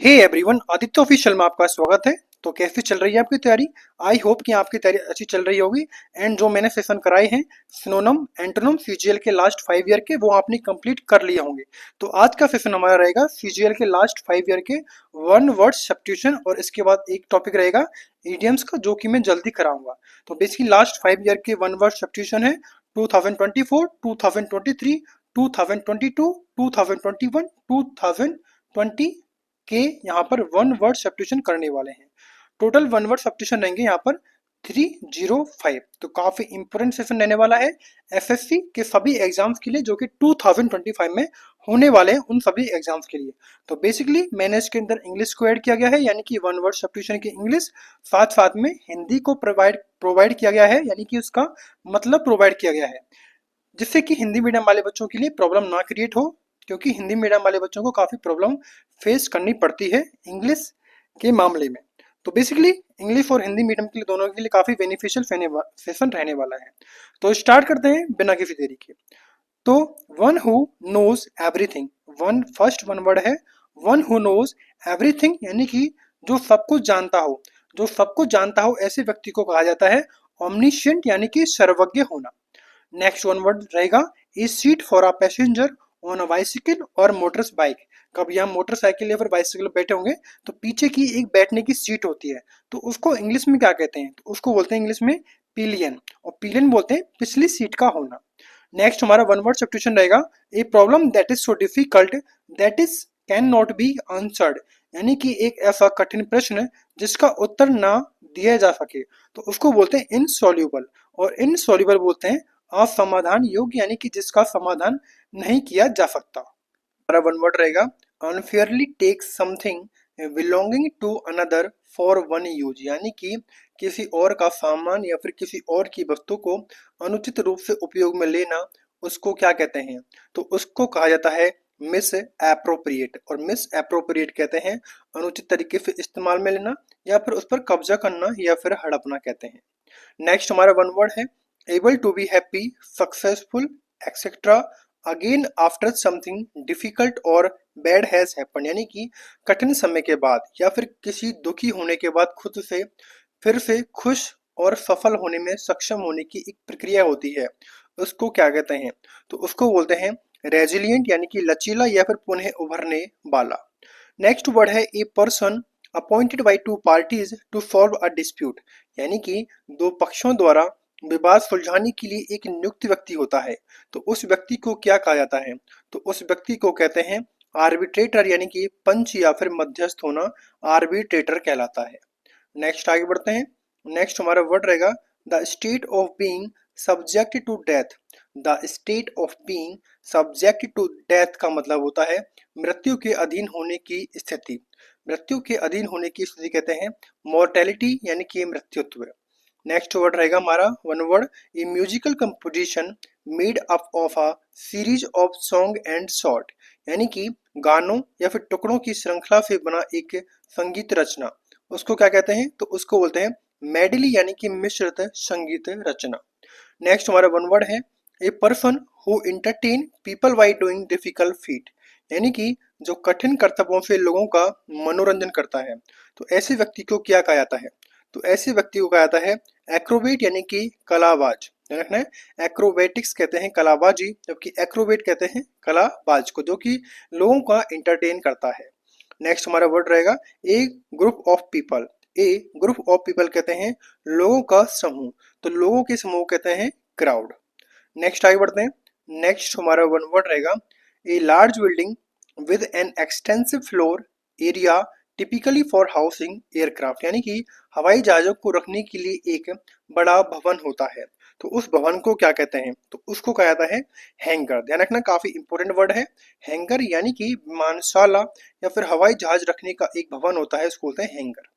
Hey everyone, Aditya official में आपका स्वागत है। तो कैसी चल रही है आपकी तैयारी? आई होप कि आपकी तैयारी अच्छी चल रही होगी। एंड जो मैंने सेशन कराए हैं सिनोनिम एंटोनिम सीजीएल के लास्ट 5 ईयर के, वो आपने कंप्लीट कर लिए होंगे। तो आज का सेशन हमारा रहेगा सीजीएल के लास्ट 5 ईयर के वन वर्ड सब्स्टिट्यूशन, और इसके बाद एक टॉपिक रहेगा इडियम्स का, जो कि मैं जल्दी कराऊंगा। तो बेसिकली लास्ट 5 ईयर के वन वर्ड सब्स्टिट्यूशन है 2024, 2023, 2022, 2021, 2020 के यहाँ पर वन वर्ड सब्स्टिट्यूशन करने वाले हैं। टोटल वन वर्ड सब्स्टिट्यूशन रहेंगे यहाँ पर 305। तो काफी इंपोर्टेंट सेशन रहने वाला है एसएससी के सभी एग्जाम्स के लिए, जो कि 2025 में होने वाले हैं उन सभी एग्जाम्स के लिए। तो बेसिकली मैंने इसके अंदर इंग्लिश को ऐड किया गया है, यानी कि वन वर्ड सब्स्टिट्यूशन की इंग्लिश, साथ साथ में हिंदी को प्रोवाइड किया गया है, यानी कि उसका मतलब प्रोवाइड किया गया है, जिससे कि हिंदी मीडियम वाले बच्चों के लिए प्रॉब्लम ना क्रिएट हो, क्योंकि हिंदी मीडियम वाले बच्चों को काफ़ी प्रॉब्लम फेस करनी पड़ती है इंग्लिश के मामले में। तो बेसिकली इंग्लिश और हिंदी मीडियम के लिए, दोनों के लिए काफ़ी बेनिफिशियल सेशन रहने वाला है। तो स्टार्ट करते हैं बिना किसी देरी के। तो one who knows everything, first one word है वन हु नोज एवरीथिंग, यानी कि जो सब कुछ जानता हो। जो सब कुछ जानता हो ऐसे व्यक्ति को कहा जाता है ऑमनिशिएंट, यानी कि सर्वज्ञ होना। नेक्स्ट वन वर्ड रहेगा a seat for a passenger on a bicycle और मोटर बाइक। कभी हम मोटरसाइकिल या फिर बाइसिकल बैठे होंगे तो पीछे की एक बैठने की सीट होती है, तो उसको इंग्लिश में क्या कहते हैं? तो उसको बोलते हैं इंग्लिश में पिलियन, और पिलियन बोलते हैं पिछली सीट का होना। नेक्स्ट हमारा वन वर्ड सब्स्टिट्यूशन रहेगा a problem that is so difficult that is can not be answered, यानी कि एक ऐसा कठिन प्रश्न जिसका उत्तर ना दिया जा सके, तो उसको बोलते हैं इनसॉल्यूबल। और इनसॉल्यूबल बोलते हैं असमाधान योग्य, यानी कि जिसका समाधान नहीं किया जा सकता। हमारा वन वर्ड रहेगा unfairly take something belonging to another for one use, यानी कि किसी और का सामान या फिर किसी और की वस्तु को अनुचित रूप से उपयोग में लेना, उसको क्या कहते हैं? तो उसको कहा जाता है मिस एप्रोप्रिएट। और मिस एप्रोप्रिएट कहते हैं अनुचित तरीके से इस्तेमाल में लेना, या फिर उस पर कब्जा करना, या फिर हड़पना कहते हैं। नेक्स्ट हमारा वन वर्ड है able to be happy, successful, etcetera again after something difficult or bad has happen, यानी कि कठिन समय के बाद या फिर किसी दुखी होने के बाद खुद से फिर से खुश और सफल होने में सक्षम होने की एक प्रक्रिया होती है, उसको क्या कहते हैं? तो उसको बोलते हैं रेजिलियंट, यानी कि लचीला या फिर पुनः उभरने वाला। नेक्स्ट वर्ड है a person appointed by two parties to solve a dispute, यानी कि दो पक्षों द्वारा विवाद सुलझाने के लिए एक नियुक्त व्यक्ति होता है, तो उस व्यक्ति को क्या कहा जाता है? तो उस व्यक्ति को कहते हैं आर्बिट्रेटर, यानी कि पंच या फिर मध्यस्थ होना आर्बिट्रेटर कहलाता है। नेक्स्ट आगे बढ़ते हैं। नेक्स्ट हमारा वर्ड रहेगा the state of being subject to death. The state of being subject to death का मतलब होता है मृत्यु के अधीन होने की स्थिति। मृत्यु के अधीन होने की स्थिति कहते हैं मोर्टेलिटी, यानी कि मृत्युत्व। नेक्स्ट वर्ड रहेगा हमारा one word a musical composition made up of a series of song and short, यानी कि गानों या फिर टुकड़ों की श्रृंखला से बना एक संगीत रचना, उसको क्या कहते हैं? तो उसको बोलते हैं मेडली, यानी कि मिश्रित संगीत रचना। नेक्स्ट हमारा वन वर्ड है a person who entertain people by doing difficult feet, यानी कि जो कठिन कर्तव्यों से लोगों का मनोरंजन करता है, तो ऐसे व्यक्ति को क्या कहा जाता है? तो ऐसे व्यक्ति को कहा जाता है एक्रोबेट, यानी कि कलाबाज। ध्यान रखना है एक्रोबेटिक्स कहते हैं कलाबाजी, जबकि एक्रोबेट कहते हैं कलाबाज को, जो कि लोगों का इंटरटेन करता है। नेक्स्ट हमारा वर्ड रहेगा a group of people. A group of people कहते हैं लोगों का समूह, तो लोगों के समूह कहते हैं क्राउड। नेक्स्ट आगे बढ़ते हैं। नेक्स्ट हमारा वन वर्ड रहेगा a large building with an extensive floor area typically for housing aircraft, यानी कि हवाई जहाजों को रखने के लिए एक बड़ा भवन होता है, तो उस भवन को क्या कहते हैं? तो उसको कहा जाता है हैंगर। ध्यान रखना काफी इंपॉर्टेंट वर्ड है हैंगर, यानी कि विमानशाला या फिर हवाई जहाज रखने का एक भवन होता है, उसको बोलते हैं हैंगर।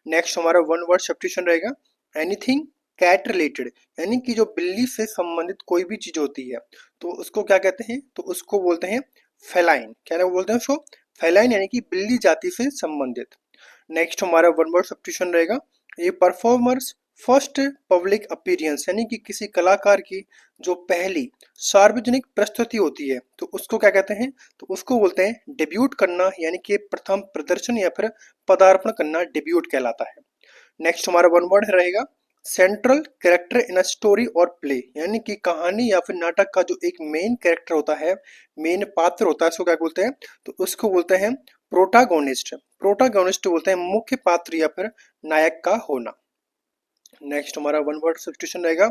नेक्स्ट हमारा वन वर्ड सब्स्टिट्यूशन रहेगा एनीथिंग कैट रिलेटेड, यानी कि जो बिल्ली से संबंधित कोई भी चीज होती है, तो उसको क्या कहते हैं? तो उसको बोलते हैं फेलाइन। क्या नाम बोलते हैं उसको? फेलाइन, यानी कि बिल्ली जाति से संबंधित। नेक्स्ट हमारा वन वर्ड सब्स्टिट्यूशन रहेगा ए परफॉर्मर्स फर्स्ट पब्लिक अपीयरेंस यानी कि किसी कलाकार की जो पहली सार्वजनिक प्रस्तुति होती है तो उसको क्या कहते हैं, तो उसको बोलते हैं डेब्यूट करना, यानी कि प्रथम प्रदर्शन या फिर पदार्पण करना डेब्यूट कहलाता है। नेक्स्ट हमारा वन वर्ड रहेगा central character in a story और प्ले, यानी कि कहानी या फिर नाटक का जो एक मेन कैरेक्टर होता है, मेन पात्र होता है, उसको क्या बोलते हैं, तो उसको बोलते हैं प्रोटागोनिस्ट। प्रोटागोनिस्ट बोलते हैं मुख्य पात्र या फिर नायक का होना। नेक्स्ट हमारा वन वर्ड सब्स्टिट्यूशन रहेगा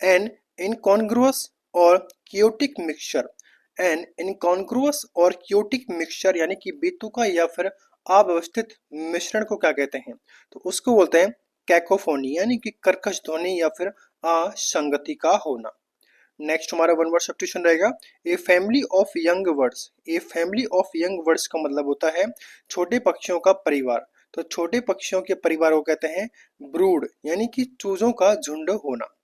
एन इनकॉन्ग्रुअस और क्योटिक मिक्सचर। एन इनकॉन्ग्रुअस और क्योटिक मिक्सचर यानी कि बेतुका या फिर अव्यवस्थित मिश्रण को क्या कहते हैं, तो उसको बोलते हैं कैकोफोनी, यानी कि कर्कश ध्वनि या फिर असंगति का होना। नेक्स्ट हमारा वन वर्ड सब्स्टिट्यूशन रहेगा a family of young birds. A family of young birds का मतलब होता है छोटे पक्षियों का परिवार। तो छोटे पक्षियों के परिवार को कहते हैं ब्रूड, यानी कि चूजों का झुंड होना।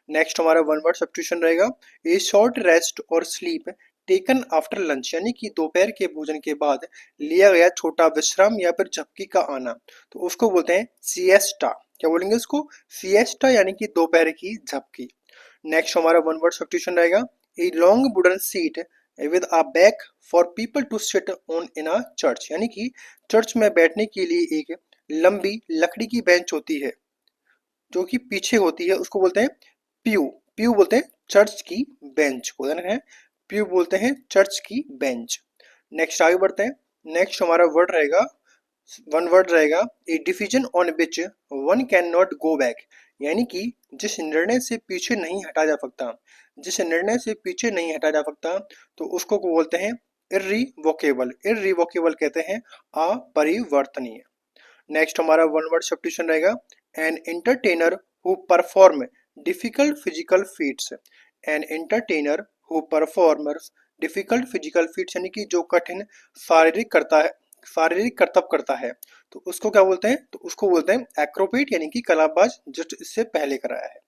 नेक्स्ट हमारा वन वर्ड सब्स्टिट्यूशन रहेगा ए शॉर्ट रेस्ट और स्लीप टेकन आफ्टर लंच, यानी कि दोपहर के भोजन के बाद लिया गया छोटा विश्राम या फिर झपकी का आना, तो उसको बोलते हैं सिएस्टा। क्या बोलेंगे उसको, सिएस्टा, यानी कि दोपहर की झपकी। नेक्स्ट हमारा वन वर्ड सब्स्टिट्यूशन रहेगा a long wooden seat with a back for people to sit on in a church, यानी कि चर्च में बैठने के लिए एक लंबी लकड़ी की बेंच होती है जो कि पीछे होती है, उसको बोलते हैं प्यू। प्यू बोलते हैं चर्च की बेंच को, है प्यू बोलते हैं चर्च की बेंच। नेक्स्ट आगे बढ़ते हैं। नेक्स्ट हमारा वर्ड रहेगा, वन वर्ड रहेगा a decision on which one can not go back, यानी कि जिस निर्णय से पीछे नहीं हटा जा सकता, जिस निर्णय से पीछे नहीं हटा जा सकता, तो उसको को बोलते हैं इर्रिवोकेबल। इर्रिवोकेबल कहते हैं अपरिवर्तनीय। नेक्स्ट हमारा वन वर्ड सब्स्टिट्यूशन रहेगा an entertainer who perform difficult physical feats. An entertainer who performers difficult physical feats, यानी कि जो कठिन शारीरिक करता है, शारीरिक करतब करता है, तो उसको क्या बोलते हैं, तो उसको बोलते हैं एक्रोबेट, यानी कि कलाबाज जस्ट इससे पहले कराया है।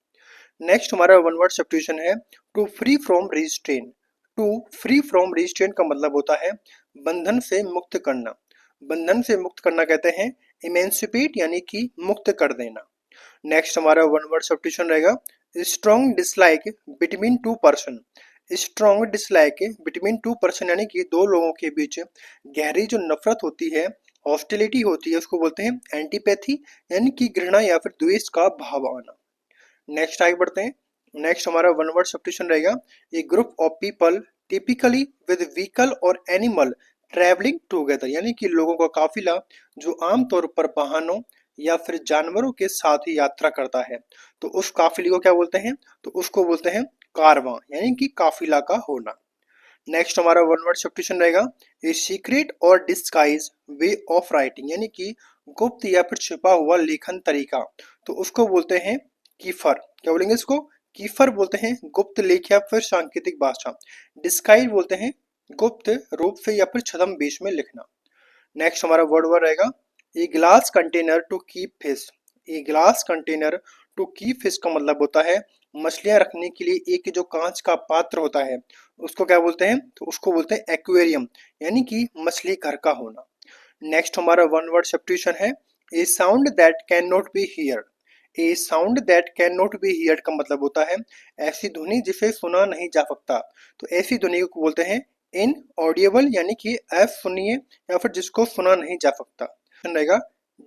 नेक्स्ट हमारा वन वर्ड सब्स्टिट्यूशन है to free from restrain. To free from restrain का मतलब होता है बंधन से मुक्त करना। बंधन से मुक्त करना कहते हैं इमेंसिपेट, यानी कि मुक्त कर देना। नेक्स्ट हमारा वन वर्ड सब्स्टिट्यूशन रहेगा strong dislike between two person. Strong dislike between two person, यानी कि दो लोगों के बीच गहरी जो नफरत होती है, हॉस्टिलिटी होती है, उसको बोलते हैं एंटीपैथी, यानी कि घृणा या फिर द्वेष का भाव आना। नेक्स्ट आगे बढ़ते हैं। नेक्स्ट हमारा वन वर्ड सब्स्टिट्यूशन रहेगा a group of people typically with vehicle और एनिमल ट्रैवलिंग टुगेदर, यानी कि लोगों का काफिला जो आमतौर पर वाहनों या फिर जानवरों के साथ ही यात्रा करता है, तो उस काफिले को क्या बोलते हैं, तो उसको बोलते हैं कारवां, यानी कि काफिला का होना। नेक्स्ट हमारा वन वर्ड सब्स्टिट्यूशन रहेगा ए सीक्रेट और डिस्गाइज वे ऑफ राइटिंग, यानी कि गुप्त या फिर छिपा हुआ लेखन तरीका, तो उसको बोलते हैं कीफर। क्या बोलेंगे इसको, कीफर बोलते हैं गुप्त लेख या फिर सांकेतिक भाषा। डिस्गाइज बोलते हैं गुप्त रूप से या फिर छद्म वेश में लिखना। नेक्स्ट हमारा वर्ड वर्ड रहेगा a glass container to keep fish. A glass container to keep fish का मतलब होता है मछलियां रखने के लिए एक जो कांच का पात्र होता है, उसको क्या बोलते हैं, तो उसको बोलते हैं एक्वेरियम, यानी कि मछली घर का होना। नेक्स्ट हमारा वन वर्ड सब्स्टिट्यूशन है a sound that can not be hear. A sound that can not be hear का मतलब होता है ऐसी ध्वनि जिसे सुना नहीं जा सकता, तो ऐसी ध्वनि को बोलते हैं इन ऑडियबल, यानी कि अशुनीय या फिर जिसको सुना नहीं जा सकता। रहेगा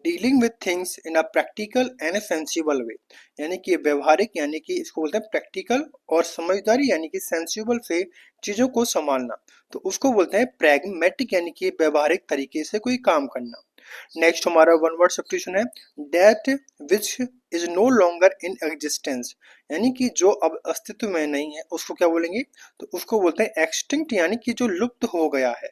dealing with things in a practical and sensible way, यानी कि व्यवहारिक, यानी कि इसको बोलते हैं प्रैक्टिकल, और समझदारी यानी कि सेंसिबल से चीजों को संभालना, तो उसको बोलते हैं प्रैग्मेटिक, यानी कि व्यवहारिक तरीके से कोई काम करना। नेक्स्ट हमारा वन वर्ड सब्स्टिट्यूशन है that which is no longer in existence, यानी कि जो अब अस्तित्व में नहीं है उसको क्या बोलेंगे, तो उसको बोलते हैं एक्सटिंक्ट, यानी कि जो लुप्त हो गया है।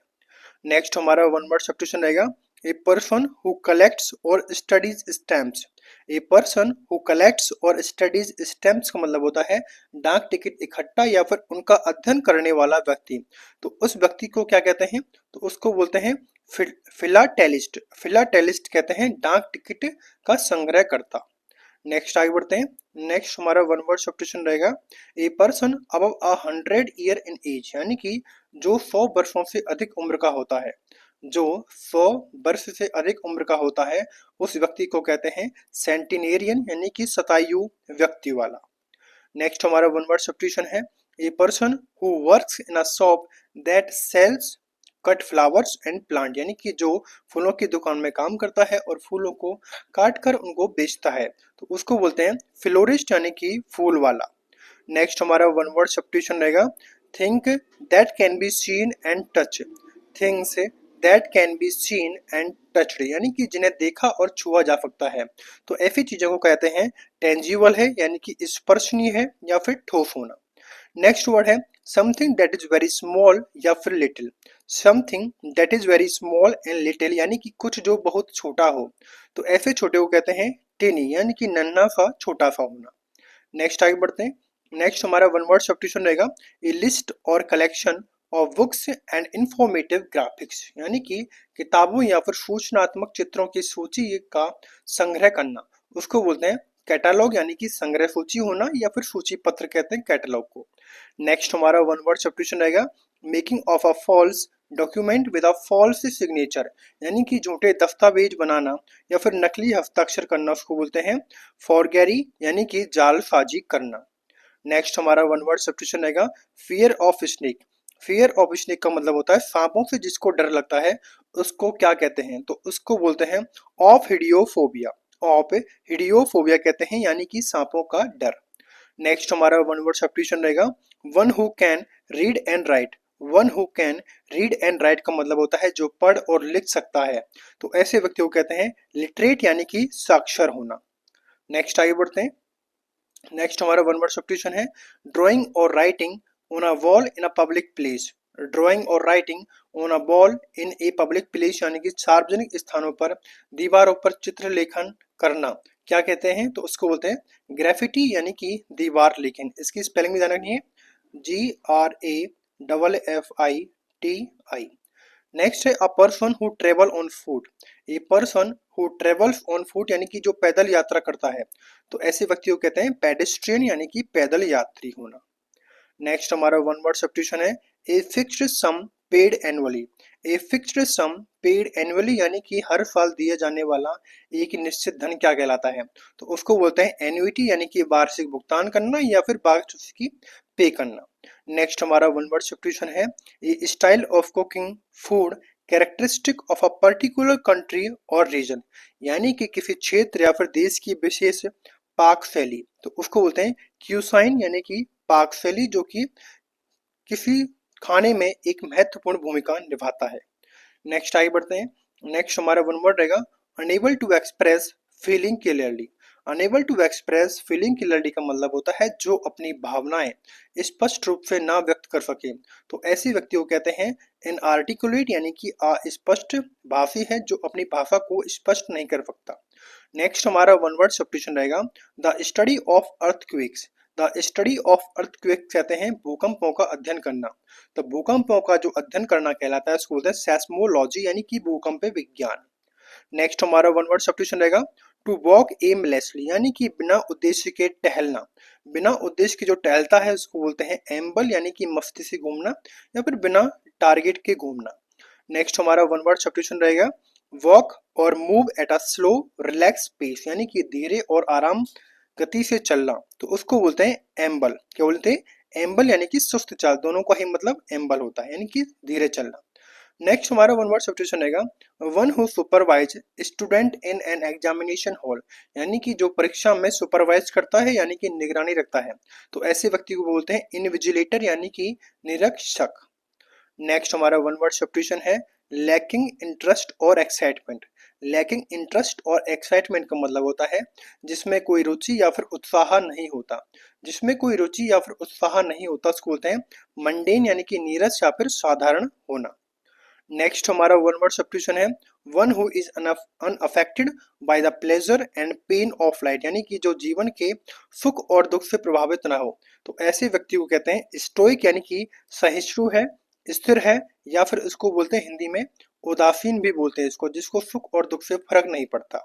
नेक्स्ट हमारा वन वर्ड सब्स्टिट्यूशन रहेगा ए पर्सन हु कलेक्ट्स और studies stamps. A person who collects और स्टडीज स्टैम्प्स का मतलब होता है डाक टिकट इकट्ठा या फिर उनका अध्ययन करने वाला व्यक्ति, तो उस व्यक्ति को क्या कहते हैं, तो उसको बोलते हैं फिलाटेलिस्ट। फिलाटेलिस्ट कहते हैं डाक टिकट का संग्रह करता। नेक्स्ट आगे बढ़ते हैं। नेक्स्ट हमारा वन वर्ड सब्स्टिट्यूशन रहेगा a person above 100 year in age, यानी कि जो 100 वर्षों से अधिक उम्र का होता है। जो 100 वर्ष से अधिक उम्र का होता है उस व्यक्ति को कहते हैं सेंटिनेरियन यानी कि शतायु व्यक्ति वाला। नेक्स्ट हमारा वन वर्ड सब्स्टिट्यूशन है a person who works in a shop that sells cut flowers and plant, यानी कि जो फूलों की दुकान में काम करता है और फूलों को काट कर उनको बेचता है तो उसको बोलते हैं फ्लोरिस्ट यानी कि फूल वाला। नेक्स्ट हमारा वन वर्ड सब्स्टिट्यूशन रहेगा think that can be seen and touch, things that can be seen and touched, यानी कि जिन्हें देखा और छुआ जा सकता है। तो ऐसी चीजों को कहते हैं टेंजिबल है यानी कि स्पर्शनीय है या फिर ठोस होना। नेक्स्ट वर्ड है something that is very small या फिर little, something that is very small and little यानी कि कुछ जो बहुत छोटा हो, तो ऐसे छोटे को कहते हैं टिनी यानी कि नन्हा सा छोटा सा होना। नेक्स्ट आगे बढ़ते हैं। नेक्स्ट हमारा वन वर्ड सब्स्टिट्यूशन रहेगा ए लिस्ट और collection of books and informative graphics, यानी कि किताबों या फिर सूचनात्मक चित्रों की सूची का संग्रह करना, उसको बोलते हैं कैटलॉग यानी कि संग्रह सूची होना या फिर सूची पत्र कहते हैं कैटलॉग को। नेक्स्ट हमारा वन वर्ड सब्स्टिट्यूशन रहेगा making of a false document with a false signature, यानी कि झूठे दस्तावेज बनाना या फिर नकली हस्ताक्षर करना, उसको बोलते हैं फॉरगेरी यानी कि जालसाजी करना। नेक्स्ट हमारा वन वर्ड सब्स्टिट्यूशन रहेगा fear of snake, fear of snake का मतलब होता है सांपों से जिसको डर लगता है उसको क्या कहते हैं, तो उसको बोलते हैं ऑफ हिडियोफोबिया, ऑफ हिडियोफोबिया कहते हैं यानी कि सांपों का डर। नेक्स्ट हमारा वन वर्ड सब्स्टिट्यूशन रहेगा one who can read and right, one who can read and right का मतलब होता है जो पढ़ और लिख सकता है, तो ऐसे व्यक्ति को कहते हैं लिटरेट यानी कि साक्षर होना। नेक्स्ट आगे बढ़ते हैं। नेक्स्ट हमारा वन वर्ड सब्स्टिट्यूशन है ड्राइंग और writing on a wall in a public place, drawing और writing on a wall in a public place यानी कि सार्वजनिक स्थानों पर दीवारों पर चित्र लेखन करना क्या कहते हैं, तो उसको बोलते हैं ग्राफिटी यानी कि दीवार लेखन। इसकी स्पेलिंग भी ध्यान रखनी है GRAFFITI। नेक्स्ट है अ person who travel on foot, A person who travels on foot यानी कि जो पैदल यात्रा करता है, तो ऐसे व्यक्ति को कहते हैं पेडेस्ट्रियन यानी कि पैदल यात्री होना। नेक्स्ट हमारा वन वर्ड सब्स्टिट्यूशन है a fixed sum paid annually, a fixed sum paid annually यानी कि हर साल दिया जाने वाला एक निश्चित धन क्या कहलाता है, तो उसको बोलते हैं एन्युइटी यानी कि वार्षिक भुगतान करना या फिर वार्षिक पे करना। नेक्स्ट हमारा वन वर्ड सब्स्टिट्यूशन है a style of cooking food characteristic of a particular country और रीजन, यानी कि किसी क्षेत्र या फिर देश की विशेष पाक शैली, तो उसको बोलते हैं क्यूसाइन यानी कि पाक शैली जो कि किसी खाने में एक महत्वपूर्ण भूमिका निभाता है। नेक्स्ट आगे बढ़ते हैं। नेक्स्ट हमारा वन वर्ड रहेगा unable to express feeling clearly, unable to express feeling clearly का मतलब होता है जो अपनी भावनाएं स्पष्ट रूप से ना व्यक्त कर सके, तो ऐसी व्यक्ति को कहते हैं इनआर्टिकुलेट यानी कि अस्पष्ट भाषी है जो अपनी भाषा को स्पष्ट नहीं कर सकता। नेक्स्ट हमारा वन वर्ड सब्स्टिट्यूशन रहेगा the study of earthquakes, the study of earthquake कहते हैं भूकंपों का अध्ययन करना, तो भूकंपों का जो अध्ययन करना कहलाता है उसको बोलते हैं सेस्मोलॉजी यानी कि भूकंप विज्ञान। नेक्स्ट हमारा वन वर्ड सब्स्टिट्यूशन रहेगा टू वॉक एमलेसली यानी कि बिना उद्देश्य के टहलना, बिना उद्देश्य के जो टहलता है उसको बोलते हैं एम्बल यानी कि मस्ती से घूमना या फिर बिना टारगेट के घूमना। नेक्स्ट हमारा वन वर्ड सब्स्टिट्यूशन रहेगा walk or move at a slow relax pace यानी कि धीरे और आराम गति से चलना, तो उसको बोलते हैं एम्बल, क्या बोलते हैं एम्बल यानी कि सुस्त चाल, दोनों का ही मतलब एम्बल होता है यानी कि धीरे चलना। नेक्स्ट हमारा वन वर्ड सब्स्टिट्यूशन रहेगा one who supervise student in an examination hall, यानी कि जो परीक्षा में सुपरवाइज करता है यानी कि निगरानी रखता है, तो ऐसे व्यक्ति को बोलते हैं इनविजिलेटर यानी कि निरीक्षक। नेक्स्ट हमारा वन वर्ड सब्स्टिट्यूशन है लैकिंग इंटरेस्ट और एक्साइटमेंट, लैकिंग इंटरेस्ट और एक्साइटमेंट का मतलब होता है जिसमें कोई रुचि या फिर उत्साह नहीं होता, जिसमें कोई रुचि या फिर उत्साह नहीं होता उसको बोलते हैं मंडेन यानी कि नीरस या फिर साधारण होना। नेक्स्ट हमारा वन वर्ड सब्स्टिट्यूशन है one who is unaffected by the pleasure and pain of life, यानी कि जो जीवन के सुख और दुख से प्रभावित ना हो, तो ऐसे व्यक्ति को कहते हैं स्टोइक यानी कि सहिष्णु है, स्थिर है या फिर इसको बोलते हैं हिंदी में उदासीन भी बोलते हैं इसको, जिसको सुख और दुख से फर्क नहीं पड़ता।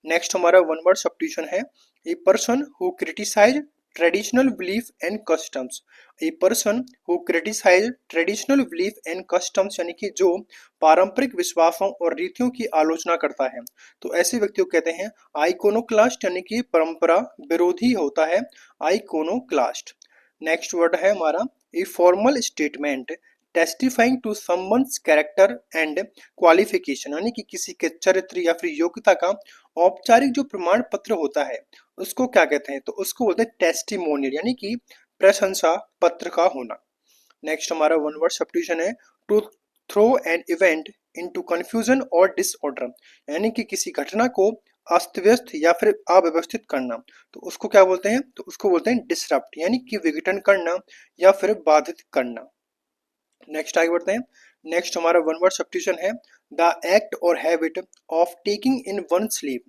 नेक्स्ट हमारा वन वर्ड सब्स्टिट्यूशन है a person who criticize traditional belief and customs. A person who criticize traditional belief and customs यानी कि जो पारंपरिक विश्वासों और रीतियों की आलोचना करता है, तो ऐसे व्यक्ति को कहते हैं आइकोनोक्लास्ट यानी कि परंपरा विरोधी होता है आइकोनोक्लास्ट। नेक्स्ट वर्ड है हमारा a formal statement testifying to someone's character and qualification यानी कि किसी के चरित्र या फिर योग्यता का औपचारिक जो प्रमाण पत्र होता है उसको क्या कहते हैं, तो उसको बोलते हैं टेस्टिमोनियल यानी कि प्रशंसा पत्र का होना। नेक्स्ट हमारा वन वर्ड सब्स्टिट्यूशन है to throw an event into confusion or disorder यानी कि किसी घटना को अस्त व्यस्त या फिर अव्यवस्थित करना, तो उसको क्या बोलते हैं, तो उसको बोलते हैं डिसरप्ट यानी कि विघटन करना या फिर बाधित करना। नेक्स्ट आगे बढ़ते हैं। नेक्स्ट हमारा वन वर्ड सब्स्टिट्यूशन है द एक्ट और habit of taking in one sleep.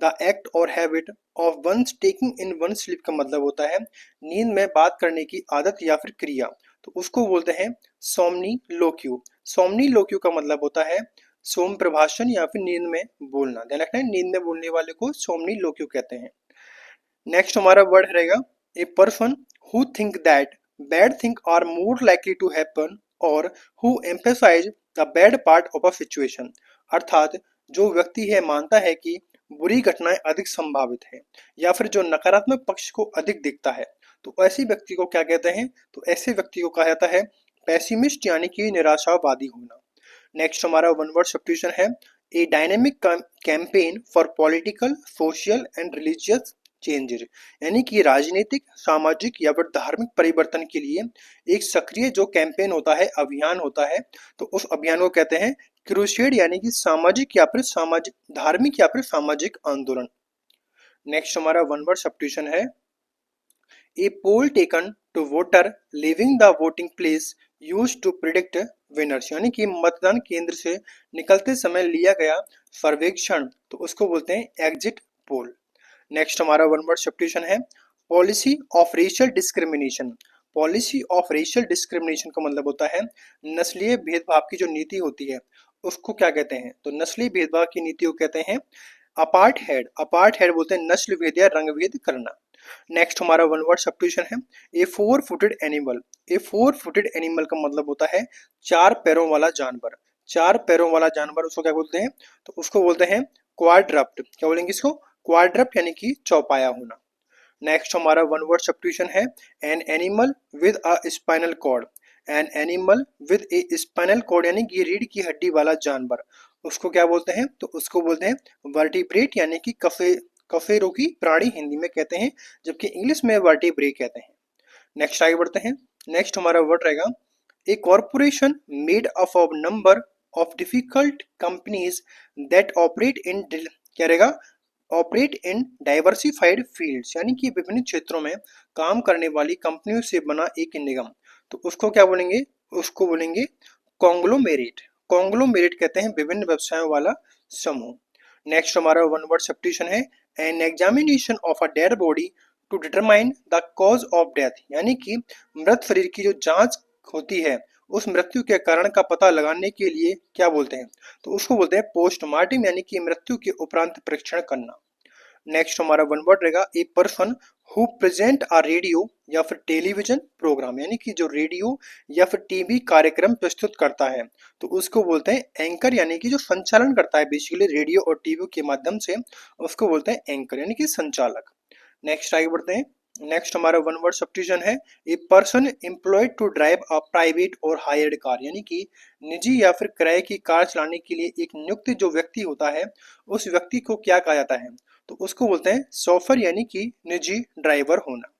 The act और habit of one taking in one sleep का मतलब होता है नींद में बात करने की आदत या फिर क्रिया, तो उसको बोलते हैं सोमनी लोक्यू। सोमनी लोक्यू का मतलब होता है सोम प्रभाषण या फिर नींद में बोलना। ध्यान रखना है, नींद में बोलने वाले को सोमनी लोक्यू कहते हैं। नेक्स्ट हमारा वर्ड रहेगा a person who think that bad thing are more likely to happen और who emphasize the bad part of a situation. अर्थात जो व्यक्ति है मानता है कि बुरी घटनाएं अधिक संभावित है या फिर जो नकारात्मक पक्ष को अधिक दिखता है, तो ऐसे व्यक्ति को क्या कहते हैं, तो ऐसे व्यक्ति को कहा जाता है पेसिमिस्ट यानी कि निराशावादी होना। नेक्स्ट हमारा वन वर्ड सब्स्टिट्यूशन है a dynamic campaign for political social and religious changes यानी कि राजनीतिक सामाजिक या फिर धार्मिक परिवर्तन के लिए एक सक्रिय जो कैंपेन होता है अभियान होता है, तो उस अभियान को कहते हैं क्रूसेड यानी कि सामाजिक या फिर सामाजिक धार्मिक या फिर सामाजिक आंदोलन। नेक्स्ट हमारा वन वर्ड सब्स्टिट्यूशन है a poll taken to voter living the voting place use to predict winners यानी कि मतदान केंद्र से निकलते समय लिया गया सर्वेक्षण, तो उसको बोलते हैं एग्जिट पोल। नेक्स्ट हमारा वन वर्ड सब्स्टिट्यूशन है policy of racial discrimination. Policy of racial discrimination का मतलब होता है नस्लीय भेदभाव की जो नीति होती है उसको क्या कहते हैं, तो नस्लीय भेदभाव की नीति को कहते हैं अपार्ट हेड। अपार्ट हेड बोलते हैं नस्ल भेद या रंग भेद करना। नेक्स्ट हमारा वन वर्ड सब्स्टिट्यूशन है ए फोर फुटेड एनिमल। ए फोर फुटेड एनिमल का मतलब होता है चार पैरों वाला जानवर। चार पैरों वाला जानवर उसको क्या बोलते हैं, तो उसको बोलते हैं क्वाड्रप्ट। क्या बोलेंगे इसको, क्वाड्रप्ट यानी कि चौपाया होना। नेक्स्ट हमारा वन वर्ड सब्स्टिट्यूशन है an animal with a spinal cord. An animal with a spinal cord यानी कि रीढ़ की हड्डी वाला जानवर, उसको क्या बोलते हैं, तो उसको बोलते हैं वर्टिब्रेट यानी कि कफेरुकी प्राणी हिंदी में कहते हैं, जबकि इंग्लिश में वर्टिब्रेट कहते हैं। नेक्स्ट आगे बढ़ते हैं। नेक्स्ट हमारा वर्ड रहेगा a corporation made up of number of difficult companies that operate in क्या रहेगा, ऑपरेट इन डाइवर्सिफाइड फील्ड्स यानी कि विभिन्न क्षेत्रों में काम करने वाली कंपनियों से बना एक निगम, तो उसको क्या बोलेंगे, उसको बोलेंगे कॉन्ग्लोमेरेट। कॉन्ग्लोमेरेट कहते हैं विभिन्न व्यवसायों वाला समूह। नेक्स्ट हमारा वन वर्ड सब्स्टिट्यूशन है an examination of a dead body to determine the cause of death यानी कि मृत शरीर की जो जांच होती है उस मृत्यु के कारण का पता लगाने के लिए क्या बोलते हैं, तो उसको बोलते हैं पोस्टमार्टम यानी कि मृत्यु के उपरांत परीक्षण करना। नेक्स्ट हमारा वन वर्ड रहेगा a person who present a radio या फिर टेलीविजन प्रोग्राम यानी कि जो रेडियो या फिर टीवी कार्यक्रम प्रस्तुत करता है, तो उसको बोलते हैं एंकर यानी कि जो संचालन करता है बेसिकली रेडियो और टीवी के माध्यम से, उसको बोलते हैं एंकर यानी कि संचालक। नेक्स्ट आगे बढ़ते हैं। नेक्स्ट हमारा वन वर्ड सब्स्टिट्यूशन है a person employed to drive a private or hired car यानी कि निजी या फिर किराए की कार चलाने के लिए एक नियुक्त जो व्यक्ति होता है उस व्यक्ति को क्या कहा जाता है, तो उसको बोलते हैं शोफर यानी कि निजी ड्राइवर होना।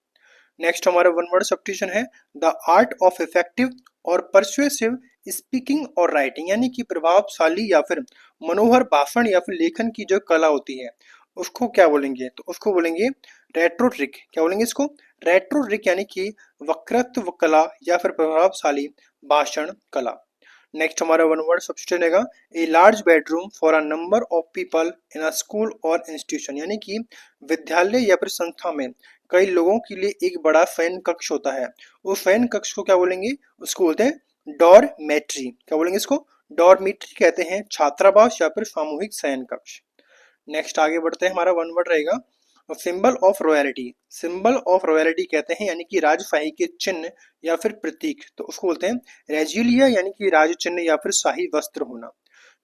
नेक्स्ट हमारा वन वर्ड सब्स्टिट्यूशन है द आर्ट ऑफ इफेक्टिव और परसुएसिव स्पीकिंग और राइटिंग यानी कि प्रभावशाली या फिर मनोहर भाषण या फिर लेखन की जो कला होती है उसको क्या बोलेंगे, तो उसको बोलेंगे रेट्रोट्रिक। क्या बोलेंगे इसको, रेट्रोट्रिक यानी कि वक्तृत्व कला या फिर प्रभावशाली भाषण कला। नेक्स्ट हमारा वन वर्ड सब्स्टिट्यूशन रहेगा a large bedroom for a number of people in a school और इंस्टीट्यूशन यानी कि विद्यालय या फिर संस्था में कई लोगों के लिए एक बड़ा शयन कक्ष होता है, उस शयन कक्ष को क्या बोलेंगे, उसको बोलते हैं डॉर्मेट्री। क्या बोलेंगे इसको, डॉर्मेट्री कहते हैं छात्रावास या फिर सामूहिक शयन कक्ष। नेक्स्ट आगे बढ़ते हैं। हमारा वन वर्ड रहेगा और symbol of royalty, symbol of royalty कहते हैं यानी कि राजशाही के चिन्ह या फिर प्रतीक, तो उसको बोलते हैं रेजिलिया यानी कि राज चिन्ह या फिर शाही वस्त्र होना।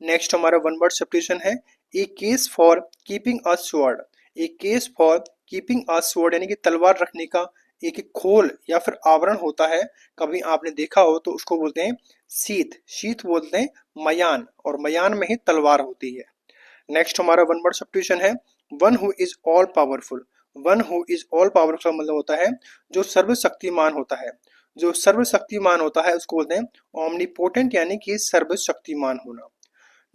नेक्स्ट हमारा वन वर्ड सब्स्टिट्यूशन है a case for keeping a sword, a case for keeping a sword यानी कि तलवार रखने का एक खोल या फिर आवरण होता है, कभी आपने देखा हो तो उसको बोलते हैं शीत, शीत बोलते हैं मयान, और मयान में ही तलवार होती है। नेक्स्ट हमारा वन वर्ड सब्स्टिट्यूशन है one who is all powerful, one who is all powerful का मतलब होता है जो सर्वशक्तिमान होता है, जो सर्वशक्तिमान होता है उसको बोलते हैं ओमनीपोटेंट यानी कि सर्वशक्तिमान होना।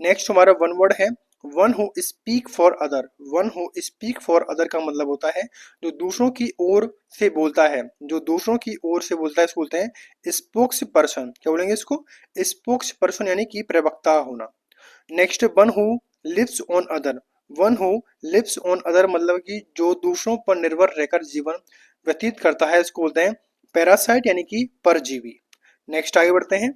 नेक्स्ट हमारा वन वर्ड है one who speak for other, one who speak for other का मतलब होता है जो दूसरों की ओर से बोलता है, जो दूसरों की ओर से बोलता है इसको बोलते हैं स्पोक्स पर्सन, क्या बोलेंगे इसको, स्पोक्स पर्सन यानी कि प्रवक्ता होना। Next one who lives on other, one who lives on other मतलब कि जो दूसरों पर निर्भर रहकर जीवन व्यतीत करता है इसको बोलते हैं पैरासाइट यानी कि परजीवी। नेक्स्ट आगे बढ़ते हैं।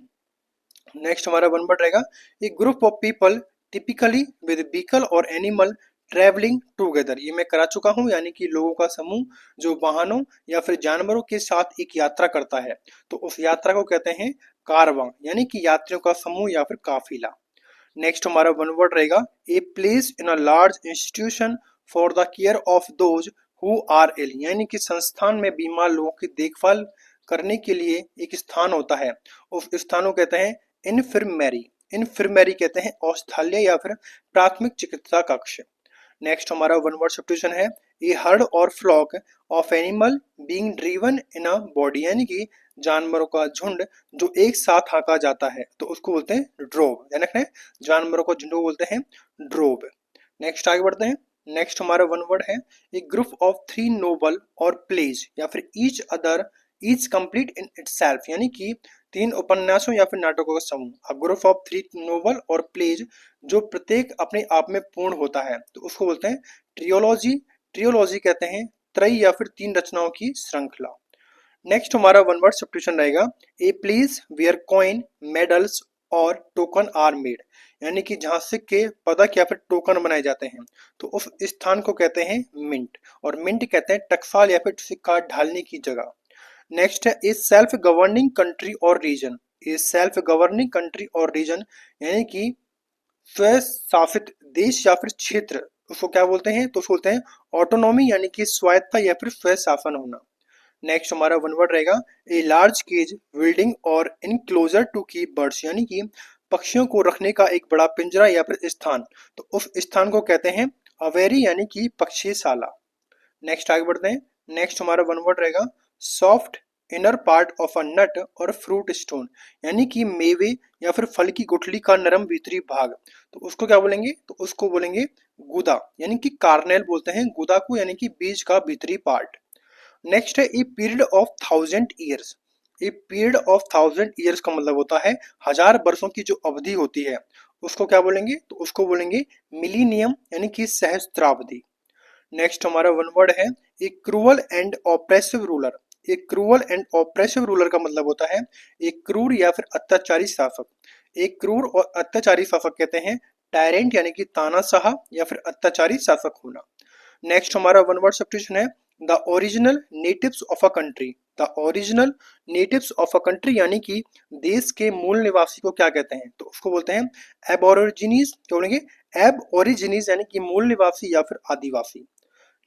नेक्स्ट हमारा वन वर्ड रहेगा a group of people typically with vehicle और एनिमल ट्रेवलिंग टूगेदर, ये मैं करा चुका हूँ यानी कि लोगों का समूह जो वाहनों या फिर जानवरों के साथ एक यात्रा करता है, तो उस यात्रा को कहते हैं कारवां यानी कि यात्रियों का समूह या फिर काफिला। नेक्स्ट हमारा वन वर्ड रहेगा a place in a large institution for the care of those who are ill, यानी कि संस्थान में बीमार लोगों की देखभाल करने के लिए एक स्थान होता है, उस स्थान को कहते हैं इन्फirmary, इन्फirmary कहते हैं औषधालय या फिर प्राथमिक चिकित्सा कक्ष। नेक्स्ट हमारा वन वर्ड सब्स्टिट्यूशन है a herd or flock of animal being driven in a body, यानी कि जानवरों का झुंड जो एक साथ हांका जाता है तो उसको बोलते हैं ड्रोव, ध्यान रखना है जानवरों का झुंड को बोलते हैं ड्रोव। नेक्स्ट आगे बढ़ते हैं। नेक्स्ट हमारा वन वर्ड है a group of three Nobel और प्लेज या फिर each other each complete in itself, यानी कि तीन उपन्यासों या फिर नाटकों का समूह, ग्रुप ऑफ थ्री नोवेल और प्लेज जो प्रत्येक अपने आप में पूर्ण होता है तो उसको बोलते हैं ट्रियोलॉजी, ट्रियोलॉजी कहते हैं त्रय या फिर तीन रचनाओं की श्रृंखला। नेक्स्ट हमारा वन वर्ड सब्स्टिट्यूशन रहेगा a place where coin medals or token are made, यानी कि जहां सिक्के पदक या फिर टोकन बनाए जाते हैं तो उस स्थान को कहते हैं मिंट, और मिंट कहते हैं टकसाल या फिर सिक्का ढालने की जगह। नेक्स्ट है ए सेल्फ गवर्निंग कंट्री और region, a self governing country और रीजन यानी कि स्वशासित देश या फिर क्षेत्र, उसको क्या बोलते हैं तो उसको बोलते हैं ऑटोनॉमी यानी कि स्वायत्ता या फिर स्वशासन होना। नेक्स्ट हमारा वन वर्ड रहेगा ए लार्ज केज बिल्डिंग और इनक्लोजर टू कीप बर्ड्स, यानी कि पक्षियों को रखने का एक बड़ा पिंजरा या फिर स्थान, तो उस स्थान को कहते हैं अवेरी यानी कि पक्षीशाला। नेक्स्ट आगे बढ़ते हैं। नेक्स्ट हमारा वन वर्ड रहेगा soft inner part of a nut और फ्रूट स्टोन, यानी कि मेवे या फिर फल की गुठली का नरम भीतरी भाग, तो उसको क्या बोलेंगे तो उसको बोलेंगे गुदा, यानी कि कार्नेल बोलते हैं गुदा को, यानी कि बीज का भीतरी पार्ट। नेक्स्ट है a period of 1000 years, a period of 1000 years का मतलब होता है 1000 वर्षों की जो अवधि होती है उसको क्या बोलेंगे तो उसको बोलेंगे मिलीनियम यानी कि सहस्त्राब्दी। नेक्स्ट हमारा वन वर्ड है a cruel and oppressive ruler, a cruel and oppressive ruler का मतलब होता है एक क्रूर या फिर अत्याचारी शासक, एक क्रूर और अत्याचारी शासक कहते हैं टायरेंट यानी कि तानाशाह या फिर अत्याचारी शासक होना। नेक्स्ट हमारा वन वर्ड सब्स्टिट्यूशन है the original natives of a country, the original natives of a country यानी कि देश के मूल निवासी को क्या कहते हैं तो उसको बोलते हैं एबोरिजिनीज, क्या बोलेंगे एबोरिजिनीज यानी कि मूल निवासी या फिर आदिवासी।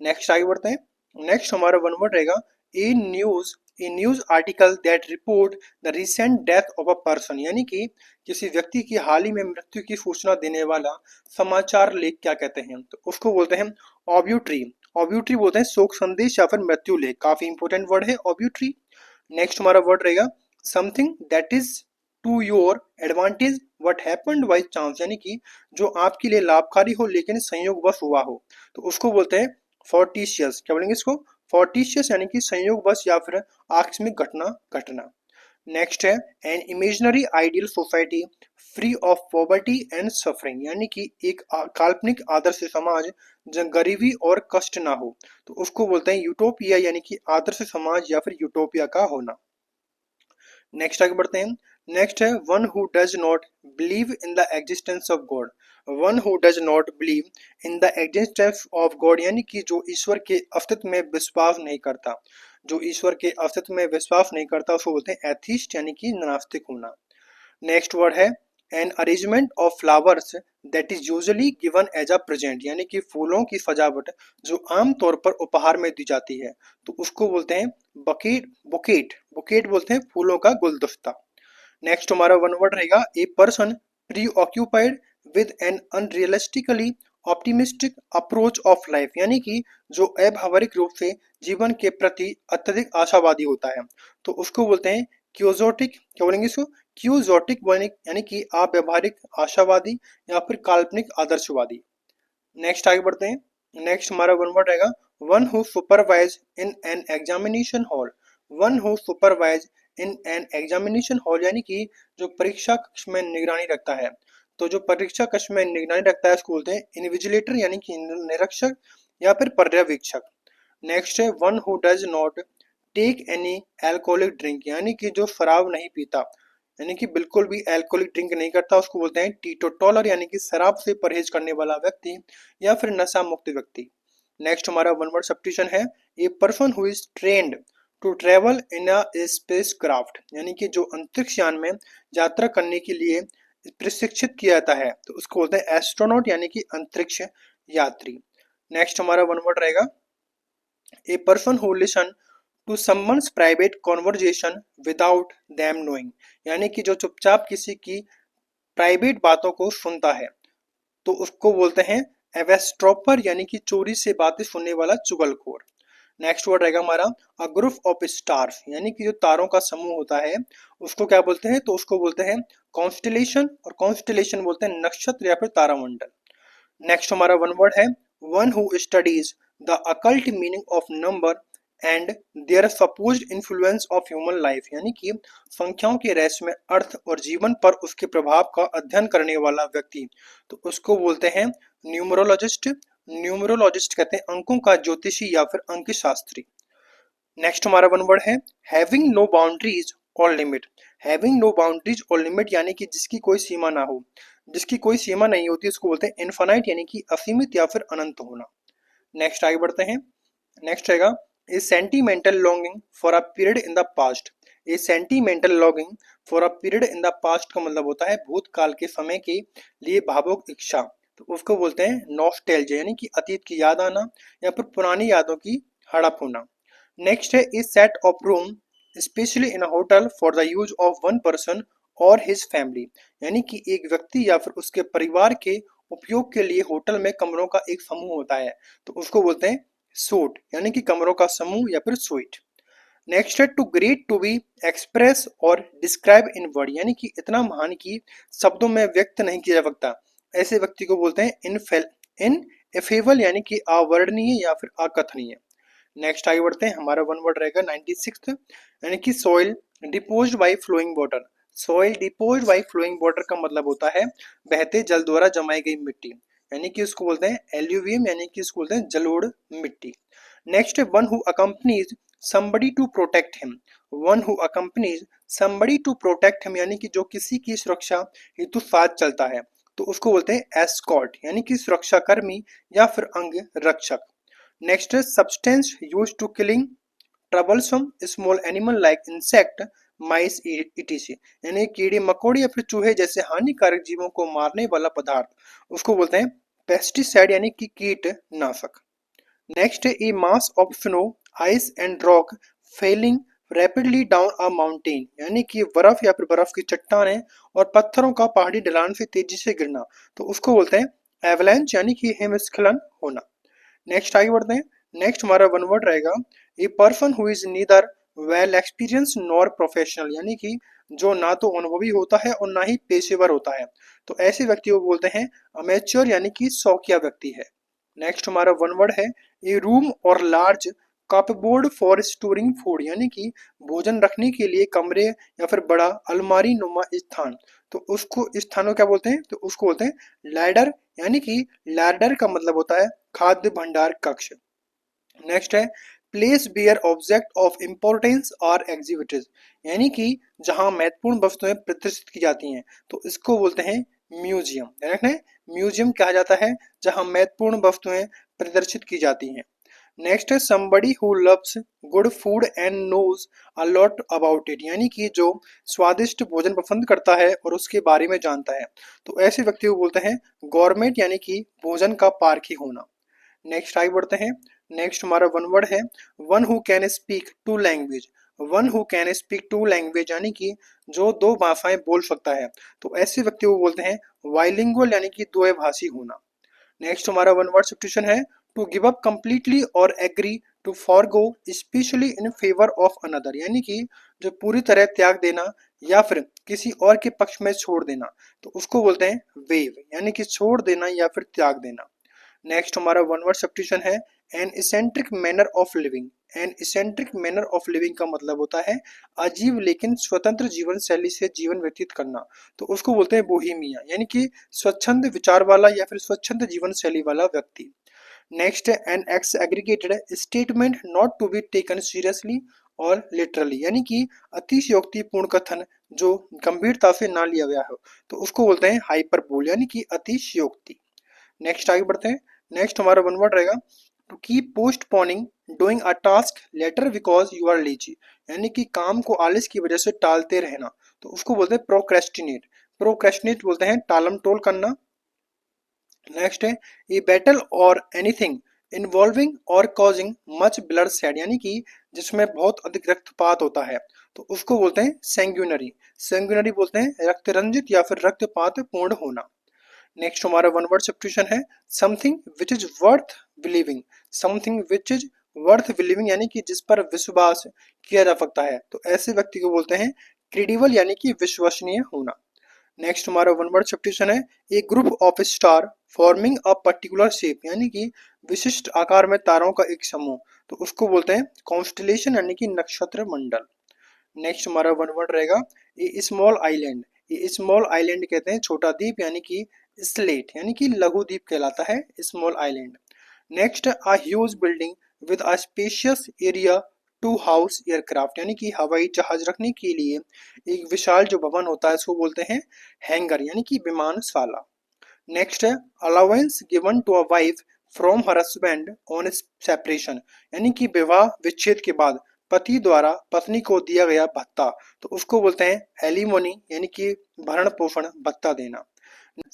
नेक्स्ट आगे बढ़ते हैं। नेक्स्ट हमारा वन वर्ड रहेगा a news, a news article that report the recent death of a person, यानी कि किसी व्यक्ति की हाल ही में मृत्यु की सूचना देने वाला समाचार लेख क्या कहते हैं तो उसको बोलते हैं ऑब्यूट्री, ऑब्यूट्री बोलते हैं शोक संदेश या फिर मृत्यु लेख, काफी इंपॉर्टेंट वर्ड है ऑब्यूट्री। नेक्स्ट हमारा वर्ड रहेगा something that is to your advantage what happened by chance, यानी कि जो आपके लिए लाभकारी हो लेकिन संयोगवश हुआ हो तो उसको बोलते हैं फोर्टिशियस, क्या बोलेंगे इसको फोर्टिशियस यानी कि संयोगवश या फिर आकस्मिक घटना घटना। नेक्स्ट है an imaginary ideal society free of poverty and suffering, यानी कि एक काल्पनिक आदर्श समाज जहाँ गरीबी और कष्ट ना हो तो उसको बोलते हैं यूटोपिया, यानी कि आदर्श समाज या फिर यूटोपिया का होना। नेक्स्ट आगे बढ़ते हैं। नेक्स्ट है one who does not believe in the existence of God, one who does not believe in the existence of God, यानी कि जो ईश्वर के अस्तित्व में विश्वास नहीं करता, जो ईश्वर के अस्तित्व में विश्वास नहीं करता उसको बोलते हैं एथीस्ट, यानी कि नास्तिक होना। नेक्स्ट वर्ड है an arrangement of flowers that is usually given as a present, यानी कि फूलों की सजावट जो आम तौर पर उपहार में दी जाती है, तो उसको बोलते हैं बकेट। बुकेट बुकेट बोलते हैं फूलों का गुलदस्ता। नेक्स्ट हमारा वन वर्ड रहेगा a person preoccupied with an unrealistically optimistic approach of life, यानी कि जो अव्यावहारिक रूप से जीवन के प्रति अत्यधिक आशावादी होता है, तो उसको बोलते हैं क्यूजोटिक। क्या बोलेंगे इसको? क्यूजोटिक, यानी कि अव्यावहारिक आशावादी या फिर काल्पनिक आदर्शवादी। नेक्स्ट आगे बढ़ते हैं। नेक्स्ट हमारा वन वर्ड रहेगा one who supervise in an examination hall. One who supervise in an examination hall, यानी कि जो परीक्षा कक्ष में निगरानी रखता है, तो जो परीक्षा कक्ष में निगरानी रखता है उसको बोलते हैं इन्विजिलेटर, यानी कि निरीक्षक या फिर पर्यवेक्षक। नेक्स्ट है one who does not take any alcoholic drink, यानी कि जो शराब नहीं पीता, यानी कि बिल्कुल भी एल्कोहलिक ड्रिंक नहीं करता, उसको बोलते हैं टीटोटॉलर, यानी कि शराब से परहेज करने वाला व्यक्ति या फिर नशा मुक्त व्यक्ति। नेक्स्ट हमारा वन वर्ड सब्स्टिट्यूशन है a person who is trained to travel in a spacecraft, यानी कि जो अंतरिक्ष यान में यात्रा करने के लिए प्रशिक्षित किया जाता है, तो उसको बोलते हैं एस्ट्रोनॉट, यानी कि अंतरिक्ष यात्री। नेक्स्ट हमारा वन वर्ड रहेगा a person who listen to someone's private conversation without them knowing, यानी कि जो चुपचाप किसी की प्राइवेट बातों को सुनता है, तो उसको बोलते हैं एवेस्ट्रोपर, यानी कि चोरी से बातें सुनने वाला चुगलखोर। नेक्स्ट वर्ड रहेगा हमारा अ ग्रुप ऑफ स्टार्स, यानी कि जो तारों का समूह होता है उसको क्या बोलते हैं, तो उसको बोलते हैं कॉन्स्टिलेशन, और कॉन्स्टिलेशन बोलते हैं नक्षत्र या फिर तारामंडल। नेक्स्ट हमारा वन वर्ड है one who studies the occult meaning of number and their supposed influence of human life, यानी कि संख्याओं के रहस्य में अर्थ और जीवन पर उसके प्रभाव का अध्ययन करने वाला व्यक्ति, तो उसको बोलते हैं न्यूमरोलॉजिस्ट। न्यूमरोलॉजिस्ट कहते हैं अंकों का ज्योतिषी या फिर अंक शास्त्री। नेक्स्ट हमारा वन वर्ड है हैविंग नो बाउंड्रीज और लिमिट। हैविंग नो बाउंड्रीज और लिमिट, यानी कि जिसकी कोई सीमा ना हो, जिसकी कोई सीमा नहीं होती, उसको बोलते हैं इनफाइनाइट, यानी कि असीमित या फिर अनंत होना। नेक्स्ट आगे बढ़ते हैं। नेक्स्ट रहेगा a sentimental longing for a period in the past. A sentimental longing for a period in the past का मतलब होता है भूतकाल के समय के लिए भावुक इच्छा, तो उसको बोलते हैं नॉस्टैल्जिया, यानी कि अतीत की याद आना या फिर पुरानी यादों की हड़प होना। नेक्स्ट है a set of room specially in a hotel for the use of one person और हिज फैमिली, यानी कि एक व्यक्ति या फिर उसके परिवार के उपयोग के लिए होटल में कमरों का एक समूह होता है, तो उसको बोलते हैं सूट, यानी कि कमरों का समूह या फिर स्वीट। नेक्स्ट है too great to be express or describe in word, यानी कि इतना महान कि शब्दों में व्यक्त नहीं किया जा सकता, ऐसे व्यक्ति को बोलते हैं इन एफेबल, यानी कि अवर्णनीय या फिर अकथनीय। नेक्स्ट आगे बढ़ते हैं। हमारा वन वर्ड रहेगा 96th, यानी कि soil deposited by flowing water. Soil deposited by flowing water का मतलब होता है बहते जल द्वारा जमाई गई मिट्टी, यानी कि उसको बोलते हैं एल्यूवियम, यानी कि उसको बोलते हैं जलोढ़ मिट्टी। नेक्स्ट है one who accompanies somebody to protect him। One who accompanies somebody to protect him, यानी कि जो किसी की सुरक्षा हेतु साथ चलता है, तो उसको बोलते हैं एस्कॉर्ट, यानी कि सुरक्षा कर्मी या फिर अंग रक्षक। नेक्स्ट है substance use to killing troublesome small animal like insect mice etc, यानी कीड़े मकोड़े या फिर चूहे जैसे हानिकारक जीवों को मारने वाला पदार्थ, उसको बोलते हैं पेस्टिसाइड, यानी कि कीटनाशक। नेक्स्ट है a mass of snow ice and rock falling rapidly down a mountain, यानी कि बर्फ या फिर बर्फ की चट्टानें और पत्थरों का पहाड़ी ढलान से तेजी से गिरना, तो उसको बोलते हैं एवलांच, यानी कि हिमस्खलन होना। नेक्स्ट आगे बढ़ते हैं। नेक्स्ट हमारा वन वर्ड रहेगा a person who is neither well experience nor professional, यानी कि जो ना तो अनुभवी होता है और ना ही पेशेवर होता है, तो ऐसे व्यक्ति को बोलते हैं अमेच्योर, यानी कि शौकिया व्यक्ति है। नेक्स्ट हमारा वन वर्ड है ए रूम और large cupboard for storing food, यानी कि भोजन रखने के लिए कमरे या फिर बड़ा अलमारी नुमा स्थान, तो उसको स्थानों क्या बोलते हैं, तो उसको बोलते हैं लैडर, यानी कि लैडर का मतलब होता है खाद्य भंडार कक्ष। नेक्स्ट है place where object of importance are exhibited, यानी कि जहां महत्वपूर्ण वस्तुएं प्रदर्शित की जाती हैं, तो इसको बोलते हैं म्यूजियम। ध्यान रखना है म्यूजियम कहा जाता है जहां महत्वपूर्ण वस्तुएं प्रदर्शित की जाती हैं। नेक्स्ट है somebody who loves good food and knows a lot about it, यानी कि जो स्वादिष्ट भोजन पसंद करता है और उसके बारे में जानता है, तो ऐसे व्यक्ति को बोलते हैं गवर्नमेंट, यानी कि भोजन का पारखी होना। नेक्स्ट आगे बढ़ते हैं। नेक्स्ट हमारा वन वर्ड है one who can speak two language. One who can speak two language यानी कि जो दो भाषाएं बोल सकता है, तो ऐसे व्यक्ति को बोलते हैं बाइलिंगुअल, यानी कि द्विभाषी होना। नेक्स्ट हमारा वन वर्ड सब्स्टिट्यूशन है to give up completely or agree to forgo specially in favour of another, यानी कि जो पूरी तरह त्याग देना या फिर किसी और के पक्ष में छोड़ देना, तो उसको बोलते हैं वेव, यानी कि छोड़ देना या फिर त्याग देना। नेक्स्ट हमारा वन वर्ड सब्स्टिट्यूशन है an eccentric manner of living. An eccentric manner of living का मतलब होता है अजीब लेकिन स्वतंत्र जीवन शैली से जीवन व्यतीत करना, तो उसको बोलते हैं बोहेमिया, यानी कि स्वच्छंद विचार वाला या फिर स्वच्छंद जीवन शैली वाला व्यक्ति। नेक्स्ट है an exaggerated statement not to be taken seriously or literally, यानी कि अतिशयोक्तिपूर्ण कथन जो गंभीरता से ना लिया गया हो, तो उसको बोलते हैं हाइपरबोल, यानी कि अतिशयोक्ति। नेक्स्ट आगे बढ़ते हैं। नेक्स्ट हमारा वन वर्ड रहेगा to keep postponing doing a task later because you are lazy, यानी कि काम को आलस की वजह से टालते रहना, तो उसको बोलते हैं प्रोक्रेस्टिनेट। प्रोक्रेस्टिनेट बोलते हैं टालम टोल करना। नेक्स्ट है ए बैटल और एनीथिंग इन्वॉल्विंग और कॉजिंग मच ब्लड सेड, यानी कि जिसमें बहुत अधिक रक्तपात होता है, तो उसको बोलते हैं सैंग्यूनरी। सैंग्यूनरी बोलते हैं रक्त रंजित या फिर रक्तपात पूर्ण होना। नेक्स्ट हमारा वन वर्ड सब्स्टिट्यूशन है something which is worth believing. Something which is worth believing, यानी कि जिस पर विश्वास किया जा सकता है, तो ऐसे व्यक्ति को बोलते हैं क्रेडिबल, यानी कि विश्वसनीय होना। नेक्स्ट हमारा वन वर्ड सब्स्टिट्यूशन है a group of star forming a particular shape, यानी कि विशिष्ट आकार में तारों का एक समूह, तो उसको बोलते हैं कॉन्स्टलेशन, यानी कि नक्षत्र मंडल। नेक्स्ट हमारा वन वर्ड रहेगा ए स्मॉल आइलैंड। ए स्मॉल आइलैंड कहते हैं छोटा द्वीप, यानी कि स्लेट, यानी कि लघु द्वीप कहलाता है small island. Next a huge building with a spacious area to house aircraft, यानी कि हवाई जहाज रखने के लिए एक विशाल जो भवन होता है उसको बोलते हैं हैंगर, यानी कि विमानशाला। नेक्स्ट है allowance given to a wife from her husband on separation, यानी कि विवाह विच्छेद के बाद पति द्वारा पत्नी को दिया गया भत्ता, तो उसको बोलते हैं एलिमोनी, यानी कि भरण पोषण भत्ता देना।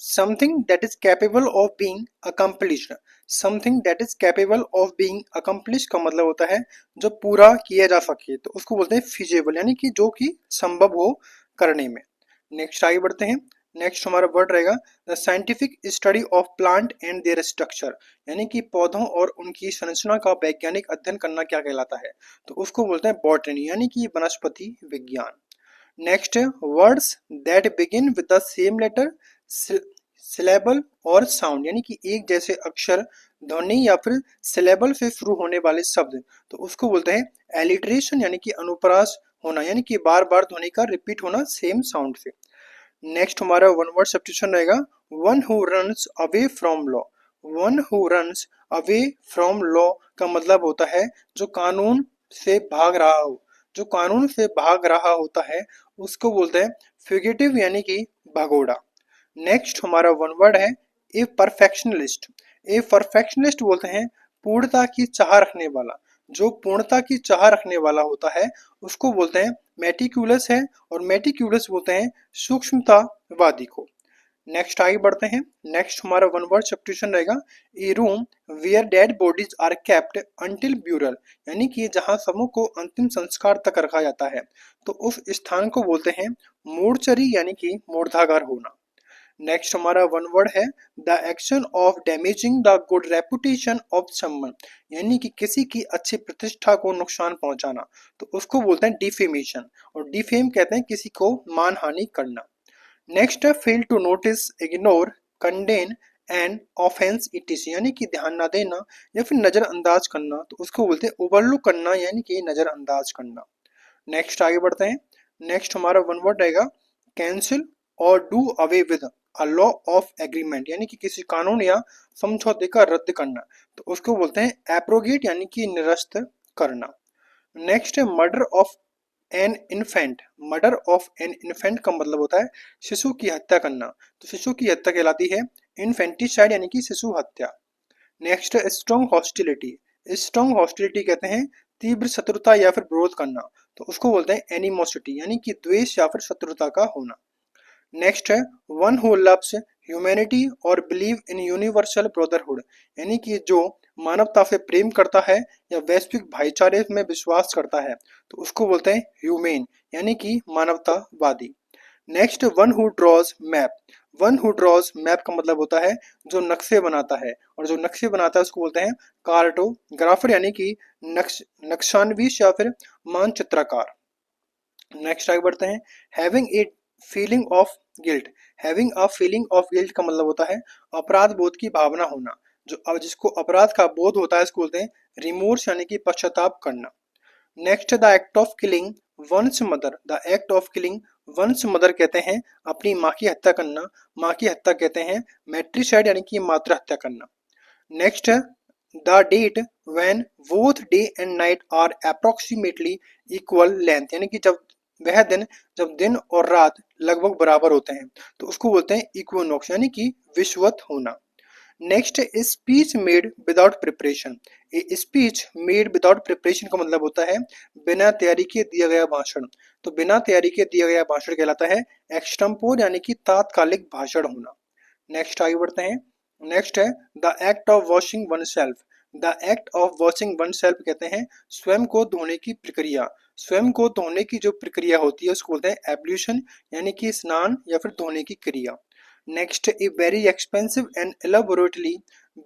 Something that is capable of being accomplished. Something that is capable of being accomplished का मतलब होता है जो पूरा किया जा सके, तो उसको बोलते हैं फिजिबल, यानी कि जो कि संभव हो करने में। नेक्स्ट आगे बढ़ते हैं। नेक्स्ट हमारा वर्ड रहेगा the scientific study of plant and there structure, यानी कि पौधों और उनकी संरचना का वैज्ञानिक अध्ययन करना क्या कहलाता है, तो उसको बोलते हैं बॉटनी, यानी कि वनस्पति विज्ञान। नेक्स्ट है words that begin with the same letter syllable or sound, यानी कि एक जैसे अक्षर ध्वनि या फिर सिलेबल से शुरू होने वाले शब्द, तो उसको बोलते हैं एलिट्रेशन, यानी कि अनुप्रास होना, यानी कि बार बार ध्वनि का रिपीट होना सेम साउंड से। नेक्स्ट हमारा वन वर्ड सब्स्टिट्यूशन रहेगा one who runs away from law. One who runs away from law का मतलब होता है जो कानून से भाग रहा हो। जो कानून से भाग रहा होता है उसको बोलते हैं फ्यूगिटिव, यानी कि भगोड़ा। नेक्स्ट हमारा वन वर्ड है ए परफेक्शनलिस्ट। ए परफेक्शनलिस्ट बोलते हैं पूर्णता की चाह रखने वाला। जो पूर्णता की चाह रखने वाला होता है उसको बोलते हैं मेटिकुलस है, और मेटिकुलस बोलते हैं सूक्ष्मतावादी को। नेक्स्ट आगे बढ़ते हैं। नेक्स्ट हमारा वन वर्ड सब्स्टिट्यूशन रहेगा a room where dead bodies are kept until burial, यानी कि जहां समूह को अंतिम संस्कार तक रखा जाता है, तो उस स्थान को बोलते हैं मोर्चरी, यानी कि मुर्दाघर होना। नेक्स्ट हमारा वन वर्ड है the action of damaging the good reputation of someone, यानी कि किसी की अच्छी प्रतिष्ठा को नुकसान पहुंचाना, तो उसको बोलते हैं डिफेमेशन, और डिफेम कहते हैं किसी को मानहानि करना। नेक्स्ट है fail to notice, ignore, condone and offense it's, यानी कि ध्यान ना देना या फिर नजरअंदाज करना, तो उसको बोलते हैं ओवरलुक करना, यानी कि नजरअंदाज करना। नेक्स्ट आगे बढ़ते हैं। नेक्स्ट हमारा वन वर्ड रहेगा कैंसिल और do away with a law of agreement, यानी कि किसी कानून या समझौते का रद्द करना, तो उसको बोलते हैं एप्रोगेट, यानी कि निरस्त करना। नेक्स्ट है murder of an infant. Murder of an infant का मतलब होता है शिशु की हत्या करना, तो शिशु की हत्या कहलाती है इन्फेंटिसाइड यानी कि शिशु हत्या। नेक्स्ट है स्ट्रॉन्ग हॉस्टिलिटी। स्ट्रॉन्ग हॉस्टिलिटी कहते हैं तीव्र शत्रुता या फिर विरोध करना, तो उसको बोलते हैं एनिमोसिटी यानी कि द्वेष या फिर शत्रुता का होना। नेक्स्ट है वन हु लव्स ह्यूमैनिटी और बिलीव इन यूनिवर्सल ब्रदरहुड, यानी कि जो मानवता से प्रेम करता है या वैश्विक भाईचारे में विश्वास करता है, तो उसको बोलते हैं ह्यूमेन यानी कि मानवतावादी। Next one who draws map. One who draws map का मतलब होता है जो नक्शे बनाता है, और जो नक्शे बनाता है उसको बोलते हैं कार्टोग्राफर यानी कि नक्शानवीश या फिर मानचित्रकार। नेक्स्ट आगे बढ़ते हैं having a feeling of guilt. Having a feeling of guilt का मतलब होता है अपराध बोध की भावना होना। जो अब जिसको अपराध का बोध होता है उसको बोलते हैं रिमोर्स यानी कि पश्चाताप करना। Next the act of killing one's mother. The act of killing one's mother कहते हैं अपनी माँ की हत्या करना। माँ की हत्या कहते हैं मैट्रिसाइड यानी कि मातृ हत्या करना। नेक्स्ट है the date when both day and night are approximately equal length, यानी कि जब वह दिन जब दिन और रात लगभग बराबर होते हैं, तो उसको बोलते हैं इक्विनोक्स यानी कि विषुवत होना। Next speech made without preparation. Speech made without preparation का मतलब होता है बिना तैयारी के दिया गया भाषण। तो बिना तैयारी के दिया गया भाषण कहलाता है एक्सटेम्पोर यानी कि तात्कालिक भाषण होना। नेक्स्ट आगे बढ़ते हैं। नेक्स्ट है the act of washing one self. The act of washing one self कहते हैं स्वयं को धोने की प्रक्रिया। स्वयं को धोने की जो प्रक्रिया होती है उसको बोलते हैं एब्ल्यूशन यानी कि स्नान या फिर धोने की क्रिया। Next a very expensive and elaborately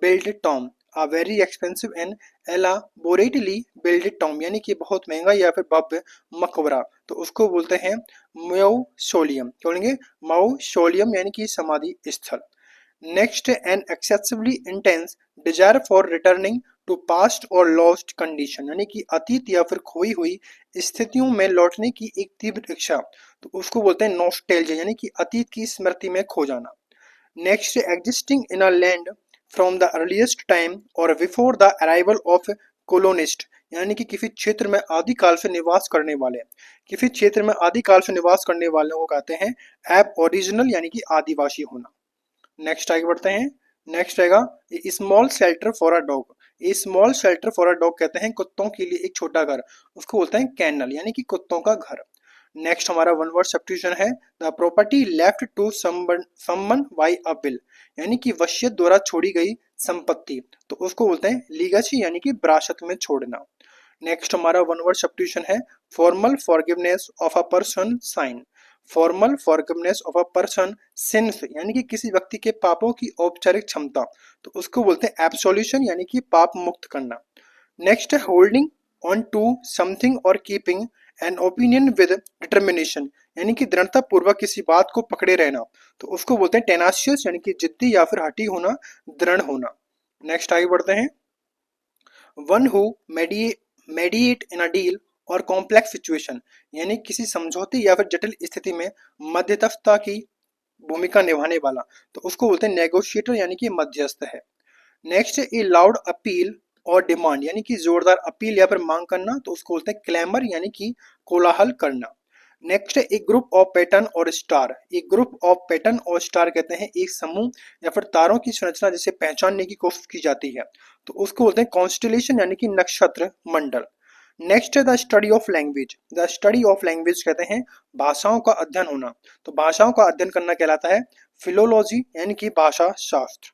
build Tom. A very expensive and elaborately build Tom यानी कि बहुत महंगा या फिर भव्य मकबरा, तो उसको बोलते हैं मौसोलियम। क्या बोलेंगे? मौसोलियम यानी कि समाधि स्थल। Next an excessively intense desire for returning to past or lost condition, यानी कि अतीत या फिर खोई हुई स्थितियों में लौटने की एक तीव्र इच्छा, तो उसको बोलते हैं नॉस्टैल्जिया यानी कि अतीत की स्मृति में खो जाना। Next existing in a land from the earliest time और बिफोर द अराइवल ऑफ कोलोनिस्ट, यानी कि किसी क्षेत्र में आदिकाल से निवास करने वाले, किसी क्षेत्र में आदिकाल से निवास करने वालों को कहते हैं एब ओरिजिनल यानी कि आदिवासी होना। नेक्स्ट आगे बढ़ते हैं। नेक्स्ट रहेगा small shelter for a dog. Small shelter for a dog कहते हैं कुत्तों के लिए एक छोटा घर, उसको बोलते हैं कैनल यानी कि कुत्तों का घर। नेक्स्ट हमारा वन वर्ड सब्स्टिट्यूशन है the property left to someone by a will, यानी कि वसीयत द्वारा छोड़ी गई संपत्ति, तो उसको बोलते हैं लीगेसी यानी कि विरासत में छोड़ना। नेक्स्ट हमारा वन वर्ड सब्स्टिट्यूशन है formal forgiveness of a person sins. Formal forgiveness of a person sins, यानी कि किसी व्यक्ति के पापों की औपचारिक क्षमता, तो उसको बोलते हैं एब्सोल्यूशन यानी कि पाप मुक्त करना। नेक्स्ट है होल्डिंग ऑन टू समथिंग और keeping an opinion with determination, यानी कि दृढ़ता पूर्वक किसी बात को पकड़े रहना, तो उसको बोलते हैं टेनाशियस यानी कि जिद्दी या फिर हठी होना, दृढ़ होना। नेक्स्ट आगे बढ़ते हैं। One who mediate in a deal और कॉम्प्लेक्स सिचुएशन, यानी किसी समझौते या फिर जटिल स्थिति में मध्यस्थता की भूमिका निभाने वाला, तो उसको बोलते हैं नेगोशिएटर यानी कि मध्यस्थ है। नेक्स्ट ए लाउड अपील और डिमांड, यानी कि जोरदार अपील या फिर मांग करना, तो उसको बोलते हैं क्लैमर यानी कि कोलाहल करना। नेक्स्ट है एक ग्रुप ऑफ पैटर्न और स्टार। एक ग्रुप ऑफ पैटर्न और स्टार कहते हैं एक समूह या फिर तारों की संरचना जिसे पहचानने की कोशिश की जाती है, तो उसको बोलते हैं कॉन्स्टिलेशन यानी कि नक्षत्र मंडल। नेक्स्ट है the study of language. The study of language कहते हैं भाषाओं का अध्ययन होना, तो भाषाओं का अध्ययन करना कहलाता है फिलोलॉजी यानी कि भाषा शास्त्र।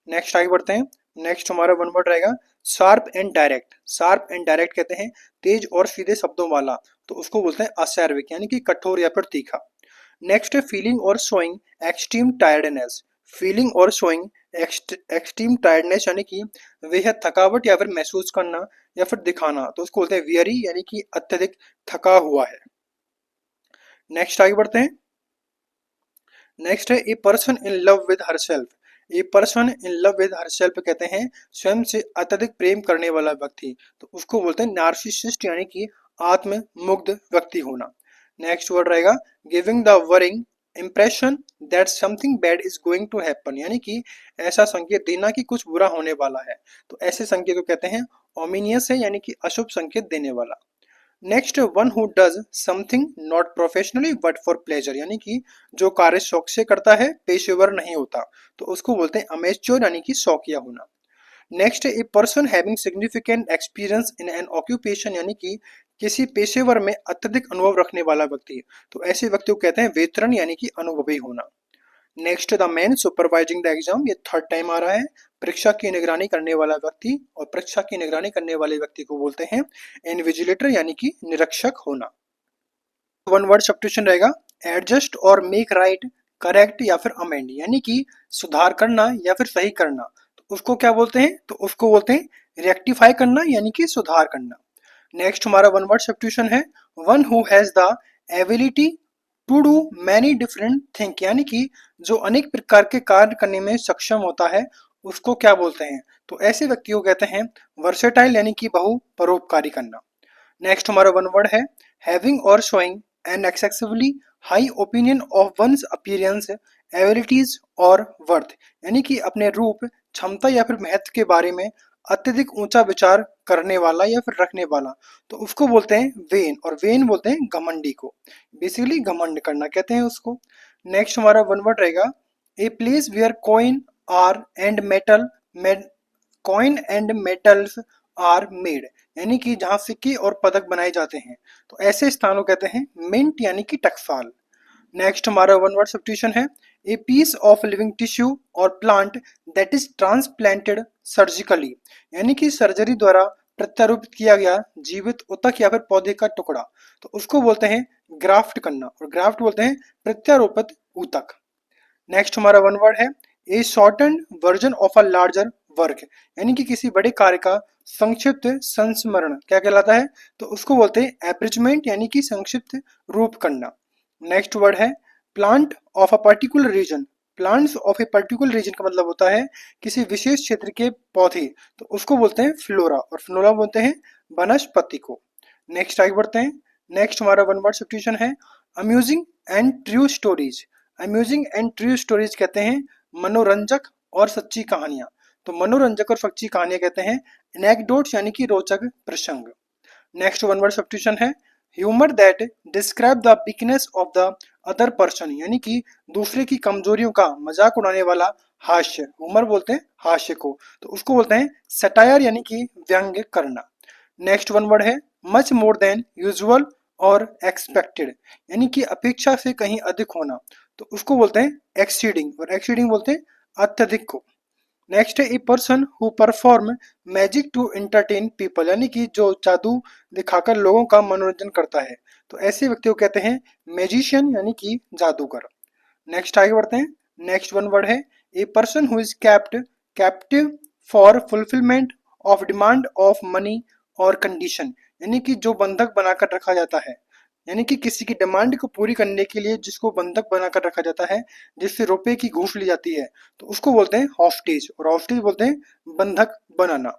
नेक्स्ट आगे बढ़ते हैं। नेक्स्ट हमारा वन वर्ड रहेगा sharp and direct. Sharp and direct कहते हैं तेज और सीधे शब्दों वाला, तो उसको बोलते हैं अशार्विक यानी कि कठोर या फिर तीखा। नेक्स्ट है फीलिंग और शोइंग एक्सट्रीम टायर्डनेस। फीलिंग और शोइंग एक्सट्रीम टायर्डनेस यानी कि बेहद थकावट या फिर महसूस करना या फिर दिखाना, तो उसको बोलते हैं वियरी यानी कि अत्यधिक थका हुआ है। नेक्स्ट आगे बढ़ते हैं। नेक्स्ट है a person in love with herself. A person in love with herself कहते हैं स्वयं से अत्यधिक प्रेम करने वाला व्यक्ति, तो उसको बोलते हैं नार्सिसिस्ट यानी कि आत्म मुग्ध व्यक्ति होना। नेक्स्ट वर्ड रहेगा giving the worrying impression that something bad is going to happen, यानी कि ऐसा संकेत देना कि कुछ बुरा होने वाला है, तो ऐसे संकेत को कहते हैं ओमिनियस है यानी कि अशुभ संकेत देने वाला। Next, one who does something not professionally but for pleasure, यानी कि जो कार्य शौक से करता है, पेशेवर नहीं होता, तो उसको बोलते हैं अमेच्योर, यानी कि शौकिया होना। Next, a person having significant experience in an occupation, यानी कि किसी पेशेवर में अत्यधिक अनुभव रखने वाला व्यक्ति, तो ऐसे व्यक्ति को कहते हैं वेतरन, यानी कि अनुभवी होना। Next, the man supervising the exam, ये थर्ड टाइम आ रहा है। परीक्षा की निगरानी करने वाला व्यक्ति, और परीक्षा की निगरानी करने वाले व्यक्ति को बोलते हैं इनविजिलेटर, यानी कि निरीक्षक होना। वन वर्ड सब्स्टिट्यूशन रहेगा, एडजस्ट और मेक राइट, करेक्ट या फिर अमेंड, यानी कि सुधार करना या फिर सही करना, तो उसको क्या बोलते हैं, तो उसको बोलते हैं रेक्टिफाई करना, यानी कि सुधार करना। नेक्स्ट हमारा वन वर्ड सब्स्टिट्यूशन है, one who has the ability to do many different thing, यानी कि जो अनेक प्रकार के कार्य करने में सक्षम होता है, उसको क्या बोलते हैं, तो ऐसे व्यक्ति को कहते हैं वर्सेटाइल, यानी कि बहु परोपकारी करना। नेक्स्ट हमारा वन वर्ड है, having or showing an excessively high opinion of one's appearance, abilities or worth, यानी कि अपने रूप, क्षमता या फिर महत्व के बारे में अत्यधिक ऊंचा विचार करने वाला या फिर रखने वाला, तो उसको बोलते हैं वेन, और वेन बोलते हैं घमंडी को, बेसिकली घमंड करना कहते हैं उसको। नेक्स्ट हमारा वन वर्ड रहेगा, a place where coin are and metal, coin and metals are made, यानी कि जहां सिक्के और पदक बनाए जाते हैं, तो ऐसे स्थानों कहते हैं मिंट, यानी कि टकसाल। नेक्स्ट हमारा वन वर्ड सब्स्टिट्यूशन है, a piece of living tissue और plant that is transplanted surgically, यानी कि सर्जरी द्वारा प्रत्यारोपित किया गया जीवित ऊतक या फिर पौधे का टुकड़ा, तो उसको बोलते हैं ग्राफ्ट करना, और ग्राफ्ट बोलते हैं प्रत्यारोपित ऊतक। नेक्स्ट हमारा वन वर्ड है, a shorten version of a larger work, यानी कि किसी बड़े कार्य का संक्षिप्त संस्मरण क्या कहलाता है, तो उसको बोलते हैं एब्रिजमेंट, यानी कि संक्षिप्त रूप करना। नेक्स्ट वर्ड है, plant of a particular region, plants of a particular region का मतलब होता है किसी विशेष क्षेत्र के पौधे, तो उसको बोलते हैं फ्लोरा, और फ्लोरा बोलते हैं वनस्पति को। नेक्स्ट आगे बढ़ते हैं। नेक्स्ट हमारा वन वर्ड सब्स्टिट्यूशन है, amusing and true stories, amusing and true stories कहते हैं मनोरंजक और सच्ची कहानियां, तो मनोरंजक और सच्ची कहानियां कहते हैं एनेक्डोट्स, यानी कि रोचक प्रसंग। नेक्स्ट वन वर्ड सब्स्टिट्यूशन है, humour that describe the weakness of the other person, यानी कि दूसरे की कमजोरियों का मजाक उड़ाने वाला हास्य, ह्यूमर बोलते हैं हास्य को, तो उसको बोलते हैं सटायर, यानी कि व्यंग्य करना। नेक्स्ट वन वर्ड है, मच मोर देन यूजुअल और एक्सपेक्टेड, यानी कि अपेक्षा से कहीं अधिक होना, तो उसको बोलते हैं एक्सीडिंग, और एक्सीडिंग बोलते हैं अत्यधिक को। नेक्स्ट है, a person who perform magic to entertain people, यानी कि जो जादू दिखाकर लोगों का मनोरंजन करता है, तो ऐसे व्यक्ति को कहते हैं मैजिशियन, यानी कि जादूगर। नेक्स्ट आगे बढ़ते हैं। नेक्स्ट वन वर्ड है, a person who is kept captive for fulfilment of demand of money और कंडीशन, यानी कि जो बंधक बनाकर रखा जाता है, यानी कि किसी की डिमांड को पूरी करने के लिए जिसको बंधक बनाकर रखा जाता है, जिससे रुपए की घूस ली जाती है, तो उसको बोलते हैं हॉस्टेज, और हॉस्टेज बोलते हैं बंधक बनाना।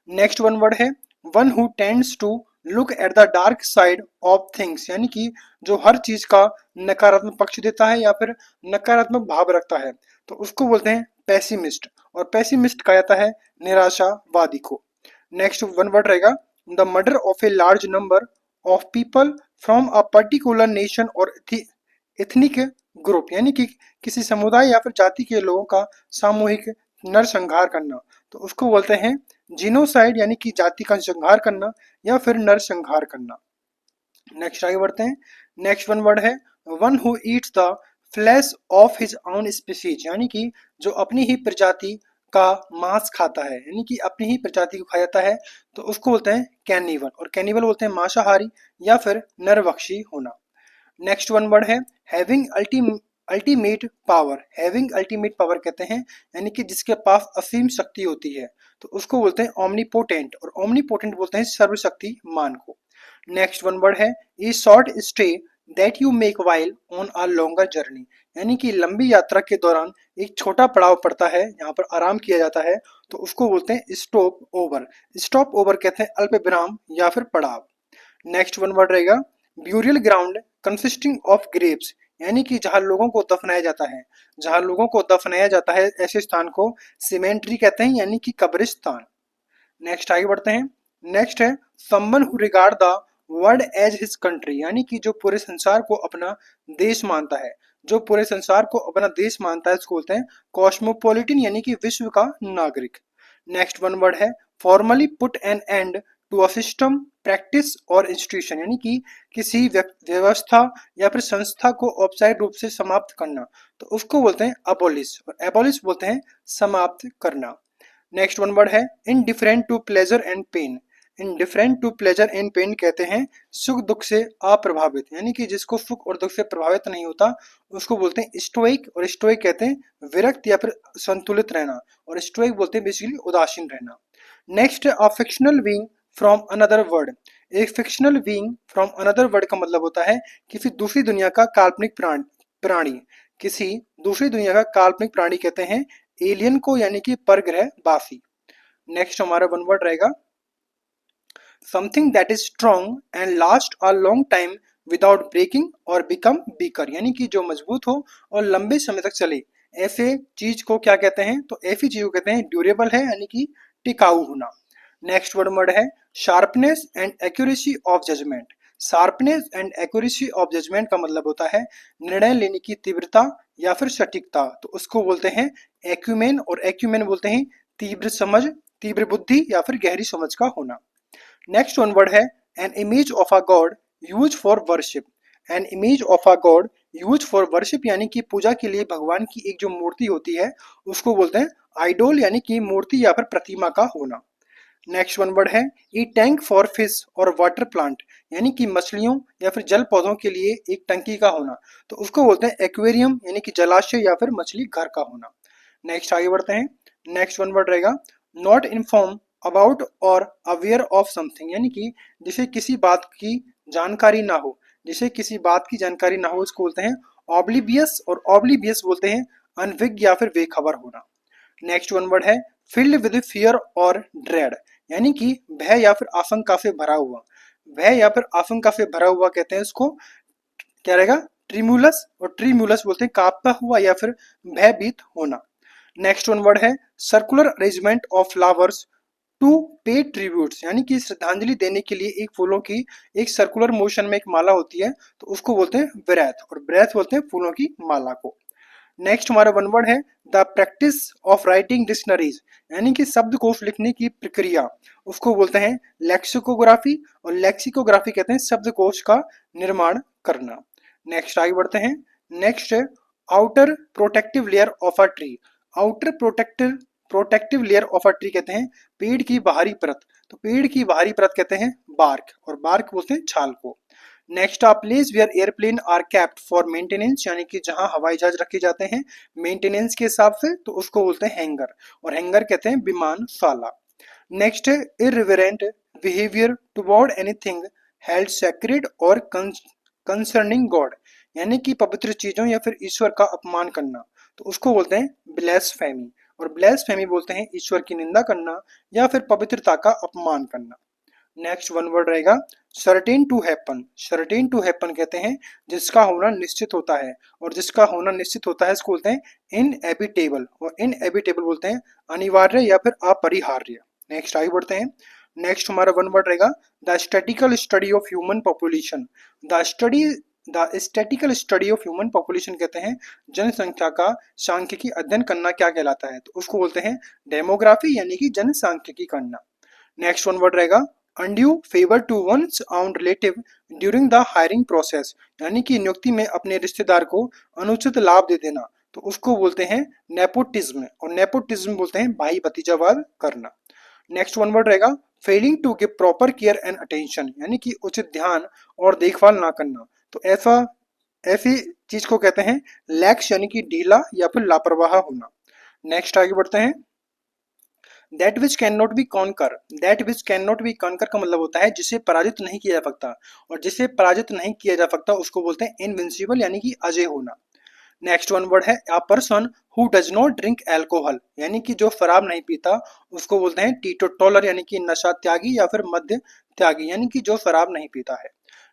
नेक्स्ट वन वर्ड है, one who tends to look at the dark side of things, यानी कि जो हर चीज का नकारात्मक पक्ष देता है या फिर नकारात्मक भाव रखता है, तो उसको बोलते हैं पेसिमिस्ट, और पेसिमिस्ट कहा जाता है निराशावादी को। नेक्स्ट वन वर्ड रहेगा, the murder of a large number of people from a particular nation और एथनिक ग्रुप, यानी कि किसी समुदाय या फिर जाति के लोगों का सामूहिक नरसंहार करना, तो उसको बोलते हैं जीनोसाइड, यानी कि जाति का संहार करना या फिर नरसंहार करना। नेक्स्ट आगे बढ़ते हैं। नेक्स्ट वन वर्ड है, one who eats the flash of his own species, यानी कि जो अपनी ही प्रजाति का मांस खाता है, यानी कि अपनी ही प्रजाति को खाया जाता है, तो उसको बोलते हैं कैनिबल, और कैनिबल बोलते हैं मांसाहारी या फिर नरभक्षी होना। नेक्स्ट वन वर्ड है, having ultimate power, having ultimate power कहते हैं यानी कि जिसके पास असीम शक्ति होती है, तो उसको बोलते हैं ओमनीपोटेंट, और ओमनीपोटेंट बोलते हैं सर्वशक्तिमान को। नेक्स्ट वन वर्ड है, a short stay that you make while on a longer journey, यानी कि लंबी यात्रा के दौरान एक छोटा पड़ाव पड़ता है, यहाँ पर आराम किया जाता है, तो उसको बोलते हैं स्टॉप ओवर। स्टॉप ओवर कहते हैं अल्प विराम या फिर पड़ाव। नेक्स्ट वन वर्ड रहेगा, burial ground consisting of Graves, यानी कि जहां लोगों को दफनाया जाता है, जहां लोगों को दफनाया जाता है ऐसे स्थान को सीमेंट्री कहते हैं, यानी कि कब्रिस्तान। नेक्स्ट आगे बढ़ते हैं। नेक्स्ट है, someone who regard the world as his country, यानी कि जो पूरे संसार को अपना देश मानता है, जो पूरे संसार को अपना देश मानता है उसको बोलते हैं कॉस्मोपॉलिटन, यानी कि विश्व का नागरिक। नेक्स्ट वन वर्ड है formally put an end to a system, practice or institution, यानी कि किसी व्यवस्था या फिर संस्था को औपचारिक रूप से समाप्त करना, तो उसको बोलते हैं अबॉलिश, और एबॉलिश बोलते हैं समाप्त करना। नेक्स्ट वन वर्ड है indifferent to pleasure and pain. Indifferent to pleasure and pain कहते हैं सुख दुख से अप्रभावित, यानी कि जिसको सुख और दुख से प्रभावित नहीं होता उसको बोलते हैं स्टोइक, और स्टोइक कहते हैं विरक्त या फिर संतुलित रहना, और स्टोइक बोलते हैं बेसिकली उदासीन रहना। Next a fictional being from another world. एक fictional being from another world का मतलब होता है किसी दूसरी दुनिया का काल्पनिक प्राणी। किसी दूसरी दुनिया का काल्पनिक प्राणी कहते हैं एलियन को, यानी कि परग्रह वासी। नेक्स्ट हमारा वन वर्ड रहेगा something that is strong and last a long time without breaking or become weaker, यानी कि जो मजबूत हो और लंबे समय तक चले, ऐसे चीज को क्या कहते हैं, तो ऐसी चीज को कहते हैं ड्यूरेबल है, यानी कि टिकाऊ होना। नेक्स्ट वर्ड है sharpness and accuracy of judgement. Sharpness and accuracy of judgement का मतलब होता है निर्णय लेने की तीव्रता या फिर सटीकता, तो उसको बोलते हैं एक्यूमेन, और एक्यूमेन बोलते हैं तीव्र समझ, तीव्र बुद्धि या फिर गहरी समझ का होना। नेक्स्ट वन वर्ड है an image of a God use for worship. An image of a God use for worship, यानी कि पूजा के लिए भगवान की एक जो मूर्ति होती है उसको बोलते हैं आइडोल, यानी कि मूर्ति या फिर प्रतिमा का होना। नेक्स्ट वन वर्ड है ई टैंक फॉर फिश और वाटर प्लांट, यानी कि मछलियों या फिर जल पौधों के लिए एक टंकी का होना, तो उसको बोलते हैं एक्वेरियम, यानी कि जलाशय या फिर मछली घर का होना। नेक्स्ट आगे बढ़ते हैं। नेक्स्ट वन वर्ड रहेगा नॉट इन्फॉर्म अबाउट और अवेयर ऑफ समथिंग, यानी कि जिसे किसी बात की जानकारी ना हो, जिसे किसी बात की जानकारी ना हो उसको बोलते हैं ऑब्लिवियस, और ऑब्लिवियस बोलते हैं अनभिज्ञ या फिर बेखबर होना। नेक्स्ट वन वर्ड है फिल्ड विद फियर और ड्रेड, यानी कि भय या फिर आशंका से भरा हुआ। भय या फिर आशंका से भरा हुआ कहते हैं इसको क्या रहेगा ट्रिम्यूलस, और ट्रिम्यूलस बोलते हैं कांपता हुआ या फिर भयभीत होना। नेक्स्ट वन वर्ड है circular arrangement of flowers to pay tributes, यानी कि श्रद्धांजलि देने के लिए एक फूलों की एक सर्कुलर मोशन में एक माला होती है, तो उसको बोलते हैं ब्रेथ, और ब्रेथ बोलते हैं फूलों की माला को। नेक्स्ट हमारा वन वर्ड है the practice of writing dictionaries, यानी कि शब्दकोश लिखने की प्रक्रिया, उसको बोलते हैं लेक्सिकोग्राफी, और लेक्सिकोग्राफी कहते हैं शब्दकोश का निर्माण करना। नेक्स्ट आगे बढ़ते हैं। Next outer protective layer of a tree. Outer protective layer of a tree कहते हैं पेड़ की बाहरी परत, तो पेड़ की बाहरी परत कहते हैं बार्क, और बार्क बोलते हैं छाल को। नेक्स्ट आप place where airplane are kept for maintenance, यानी कि जहां हवाई जहाज रखे जाते हैं मेंटेनेंस के हिसाब से, तो उसको बोलते हैं हैंगर, और हैंगर कहते हैं विमानशाला। नेक्स्ट है irreverent behaviour toward anything held sacred और कंसर्निंग गॉड, यानी कि पवित्र चीजों या फिर ईश्वर का अपमान करना, तो उसको बोलते हैं ब्लेसफेमी, और ब्लेसफेमी बोलते हैं ईश्वर की निंदा करना या फिर पवित्रता का अपमान करना। नेक्स्ट वन वर्ड रहेगा certain to happen. Certain to happen कहते हैं जिसका होना निश्चित होता है, और जिसका होना निश्चित होता है इसको बोलते हैं इनएविटेबल, और इनएविटेबल बोलते हैं अनिवार्य या फिर अपरिहार्य। नेक्स्ट आगे बढ़ते हैं। नेक्स्ट हमारा वन वर्ड रहेगा the statistical study of human population. The statistical study of human population कहते हैं जनसंख्या का सांख्यिकी अध्ययन करना क्या कहलाता है, तो उसको बोलते हैं डेमोग्राफी, यानी कि जनसांख्यिकी करना। नेक्स्ट वन वर्ड रहेगा undue favour to one's own relative during the hiring process, यानी कि नियुक्ति में अपने रिश्तेदार को अनुचित लाभ दे देना, तो उसको बोलते हैं नेपोटिज्म, और नेपोटिज्म बोलते हैं भाई भतीजावाद करना। नेक्स्ट वन वर्ड रहेगा failing to give proper care and attention, यानी कि उचित ध्यान और देखभाल ना करना, तो ऐसी चीज को कहते हैं लैक्स, यानी कि ढीला या फिर लापरवाह होना। नेक्स्ट आगे बढ़ते हैं। That which can not B conquer. That which can not B conquer का मतलब होता है जिसे पराजित नहीं किया जा सकता, और जिसे पराजित नहीं किया जा सकता उसको बोलते हैं इनविंसिबल, यानी कि अजय होना। नेक्स्ट वन वर्ड है अ person who does not drink alcohol, यानी कि जो शराब नहीं पीता उसको बोलते हैं टीटोटॉलर, यानी कि नशा त्यागी या फिर मद्य त्यागी, यानी कि जो शराब नहीं पीता है।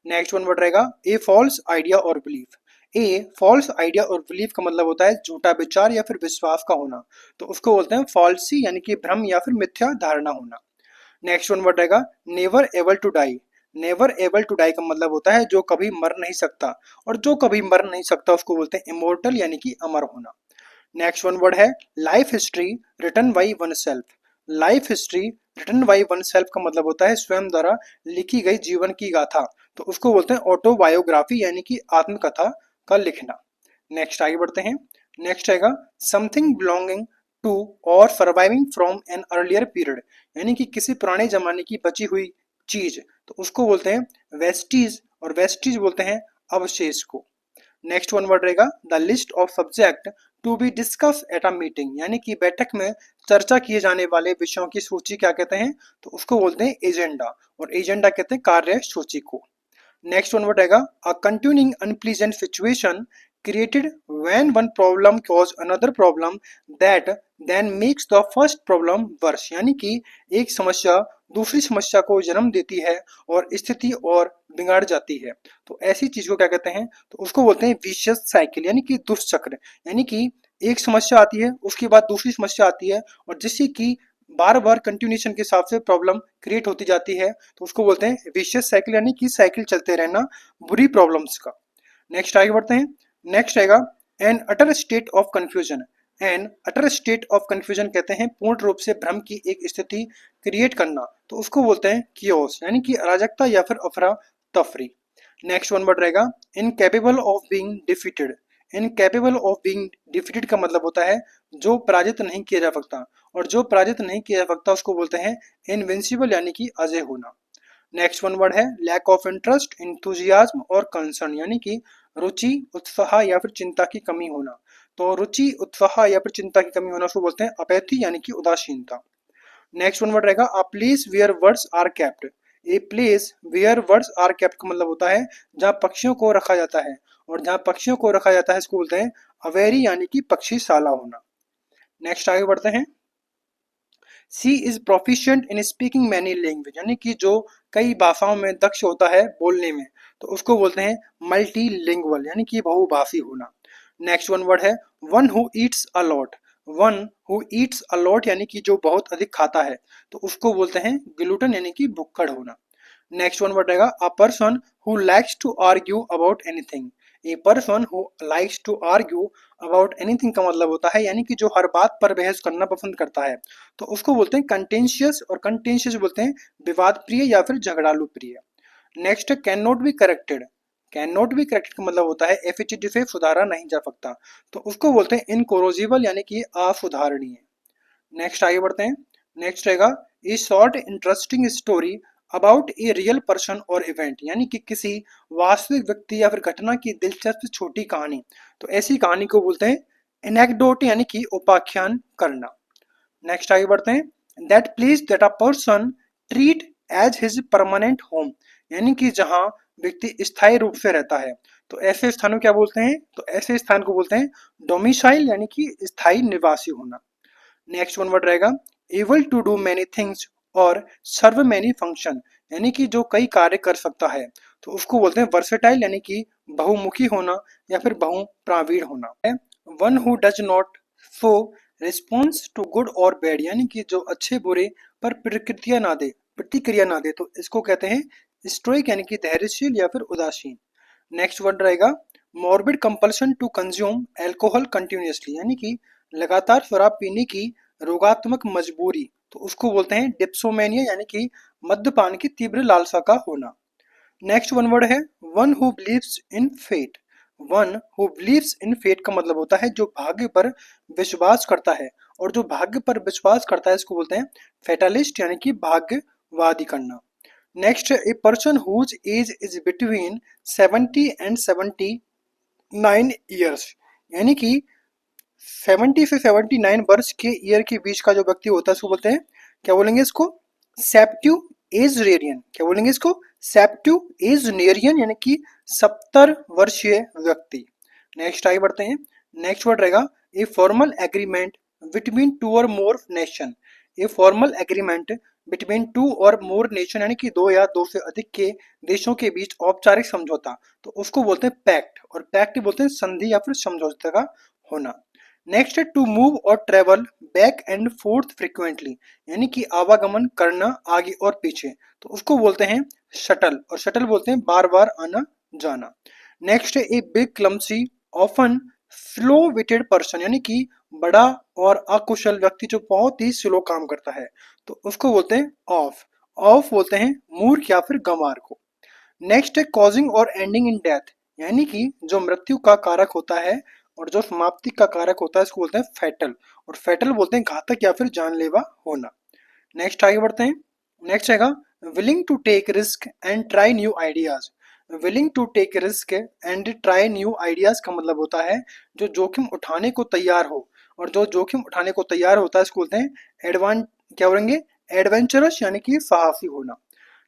नेक्स्ट वन वर्ड रहेगा ए फॉल्स आइडिया और बिलीफ। ए फॉल्स आइडिया और बिलीफ का मतलब होता है झूठा विचार या फिर विश्वास का होना, तो उसको बोलते हैं फॉल्सी, यानी कि भ्रम या फिर मिथ्या धारणा होना। नेक्स्ट वन वर्ड रहेगा never able to die. Never able to die का मतलब होता है जो कभी मर नहीं सकता, और जो कभी मर नहीं सकता उसको बोलते हैं इमोर्टल यानी कि अमर होना। नेक्स्ट वन वर्ड है life history written by oneself. Life history written by oneself का मतलब होता है स्वयं द्वारा लिखी गई जीवन की गाथा, तो उसको बोलते हैं ऑटोबायोग्राफी यानी कि आत्मकथा का लिखना। नेक्स्ट आगे बढ़ते हैं। नेक्स्ट आएगा समथिंग बिलोंगिंग टू और surviving from an earlier period, यानी कि किसी पुराने जमाने की बची हुई चीज, तो उसको बोलते हैं वेस्टीज, और वेस्टीज बोलते हैं अवशेष को। नेक्स्ट वन वर्ड रहेगा the list of subject to be discuss at a meeting, यानी कि बैठक में चर्चा किए जाने वाले विषयों की सूची क्या कहते हैं, तो उसको बोलते हैं एजेंडा, और एजेंडा कहते हैं कार्य सूची को। नेक्स्ट वन वर्ड रहेगा a continuing unpleasant situation created when one problem cause another problem that then makes the first problem worse, यानी कि एक समस्या दूसरी समस्या को जन्म देती है और स्थिति और बिगाड़ जाती है, तो ऐसी चीज को क्या कहते हैं, तो उसको बोलते हैं विशियस साइकिल यानी कि दुष्चक्र। यानी कि एक समस्या आती है उसके बाद दूसरी समस्या आती है और जिससे कि बार बार कंटिन्यूएशन के हिसाब से प्रॉब्लम क्रिएट होती जाती है, तो उसको बोलते हैं विशियस साइकिल यानी कि साइकिल चलते रहना बुरी प्रॉब्लम्स का। नेक्स्ट आगे बढ़ते हैं। नेक्स्ट आएगा N utter state of confusion. N utter state of confusion कहते हैं पूर्ण रूप से भ्रम की एक स्थिति क्रिएट करना, तो उसको बोलते हैं कियोस यानी कि अराजकता या फिर अफरा तफरी। नेक्स्ट वन वर्ड रहेगा incapable of being defeated. Incapable of being defeated का मतलब होता है जो पराजित नहीं किया जा सकता, और जो पराजित नहीं किया जा सकता उसको बोलते हैं इनविंसिबल यानी कि अजय होना। नेक्स्ट वन वर्ड है लैक ऑफ इंटरेस्ट इंथुजियाज्म और कंसर्न, यानी कि रुचि उत्साह या फिर चिंता की कमी होना, तो रुचि उत्साह या फिर चिंता की कमी होना उसको बोलते हैं अपैथी यानी कि उदासीनता। नेक्स्ट वन वर्ड रहेगा a place where words are kept. A place where words are kept का मतलब होता है जहाँ पक्षियों को रखा जाता है, और जहाँ पक्षियों को रखा जाता है इसको बोलते हैं अवेरी यानी कि पक्षीशाला होना। नेक्स्ट आगे बढ़ते हैं। She is proficient in speaking many language, यानी कि जो कई भाषाओं में दक्ष होता है बोलने में, तो उसको बोलते हैं मल्टी लिंगुअल यानी कि बहुभाषी होना। नेक्स्ट वन वर्ड है one who Yeats a lot. One who Yeats a lot यानी कि जो बहुत अधिक खाता है, तो उसको बोलते हैं ग्लूटन यानी कि भुक्कड़ होना। नेक्स्ट वन वर्ड रहेगा a person who likes to argue about anything. A person who likes to argue about anything का मतलब होता है यानी कि जो हर बात पर बहस करना पसंद करता है, तो उसको बोलते हैं कंटेंशियस, और कंटेंशियस बोलते हैं विवाद प्रिय या फिर झगड़ालू प्रिय। Next can not be corrected. Can not be corrected का मतलब होता है एफिचिएंट से सुधारा नहीं जा सकता, तो उसको बोलते हैं इनकोरोजिबल यानी कि असुधारणीय। नेक्स्ट आगे बढ़ते हैं। नेक्स्ट रहेगा ए short interesting story about a real person और इवेंट, यानी कि किसी वास्तविक व्यक्ति या फिर घटना की दिलचस्प छोटी कहानी, तो ऐसी कहानी को बोलते हैं एनेक्डोट यानी कि उपाख्यान करना। नेक्स्ट आगे बढ़ते हैं that place that a person treat as his permanent home, यानी कि जहां व्यक्ति स्थायी रूप से रहता है, तो ऐसे स्थानों क्या बोलते हैं, तो ऐसे स्थान को बोलते हैं डोमिसाइल यानी कि स्थायी निवासी होना। नेक्स्ट वन वर्ड रहेगा able to do many things or serve many function, यानी कि जो कई कार्य कर सकता है, तो उसको बोलते हैं वर्सेटाइल यानी कि बहुमुखी होना या फिर बहुप्रावीण होना। One who does not show response to good or bad, यानी कि जो अच्छे बुरे पर प्रतिक्रिया ना दे, तो इसको कहते हैं स्टोइक यानी कि धैर्यशील या फिर उदासीन। नेक्स्ट वर्ड रहेगा morbid compulsion to consume alcohol continuously, यानी कि लगातार शराब पीने की रोगात्मक मजबूरी, तो उसको बोलते हैं डिप्सोमेनिया यानी कि मद्यपान की तीव्र लालसा का होना। नेक्स्ट वन वर्ड है one who believes in fate. One who believes in fate का मतलब होता है जो भाग्य पर विश्वास करता है, और जो भाग्य पर विश्वास करता है इसको बोलते हैं फेटालिस्ट यानी कि भाग्यवादी करना। Next a person whose age is between 70 and 79 years, यानी कि 70 से 79 वर्ष के ईयर के बीच का जो व्यक्ति होता है उसको बोलते हैं, क्या बोलेंगे इसको, सेप्ट्यू एज रेरियन। क्या बोलेंगे इसको, सेप्ट्यू एज नेरियन यानी कि 70 वर्षीय व्यक्ति। नेक्स्ट आगे बढ़ते हैं। नेक्स्ट वर्ड रहेगा a formal agreement between two और more nation. A formal agreement between two और मोर नेशन यानी कि दो या दो से अधिक के देशों के बीच औपचारिक समझौता, तो उसको बोलते हैं पैक्ट, और पैक्ट बोलते हैं संधि या फिर समझौते का होना। नेक्स्ट है टू मूव और travel back and fourth frequently, यानी कि आवागमन करना आगे और पीछे, तो उसको बोलते हैं शटल, और शटल बोलते हैं बार बार आना जाना। नेक्स्ट है a big clumsy often slow witted person, यानी कि बड़ा और अकुशल व्यक्ति जो बहुत ही स्लो काम करता है, तो उसको बोलते हैं ऑफ। ऑफ बोलते हैं मूर्ख या फिर गंवार को। नेक्स्ट है कॉजिंग और एंडिंग इन डेथ, यानी कि जो मृत्यु का कारक होता है और जो समाप्ति का कारक होता है इसको बोलते हैं फैटल, और फैटल बोलते हैं घातक या फिर जानलेवा होना। नेक्स्ट आगे बढ़ते हैं। नेक्स्ट आएगा willing to take risk and try new ideas. Willing to take risk and try new ideas का मतलब होता है जो जोखिम उठाने को तैयार हो, और जो जोखिम उठाने को तैयार होता है इसको बोलते हैं एडवान क्या बोलेंगे, एडवेंचरस, यानी कि साहसी होना।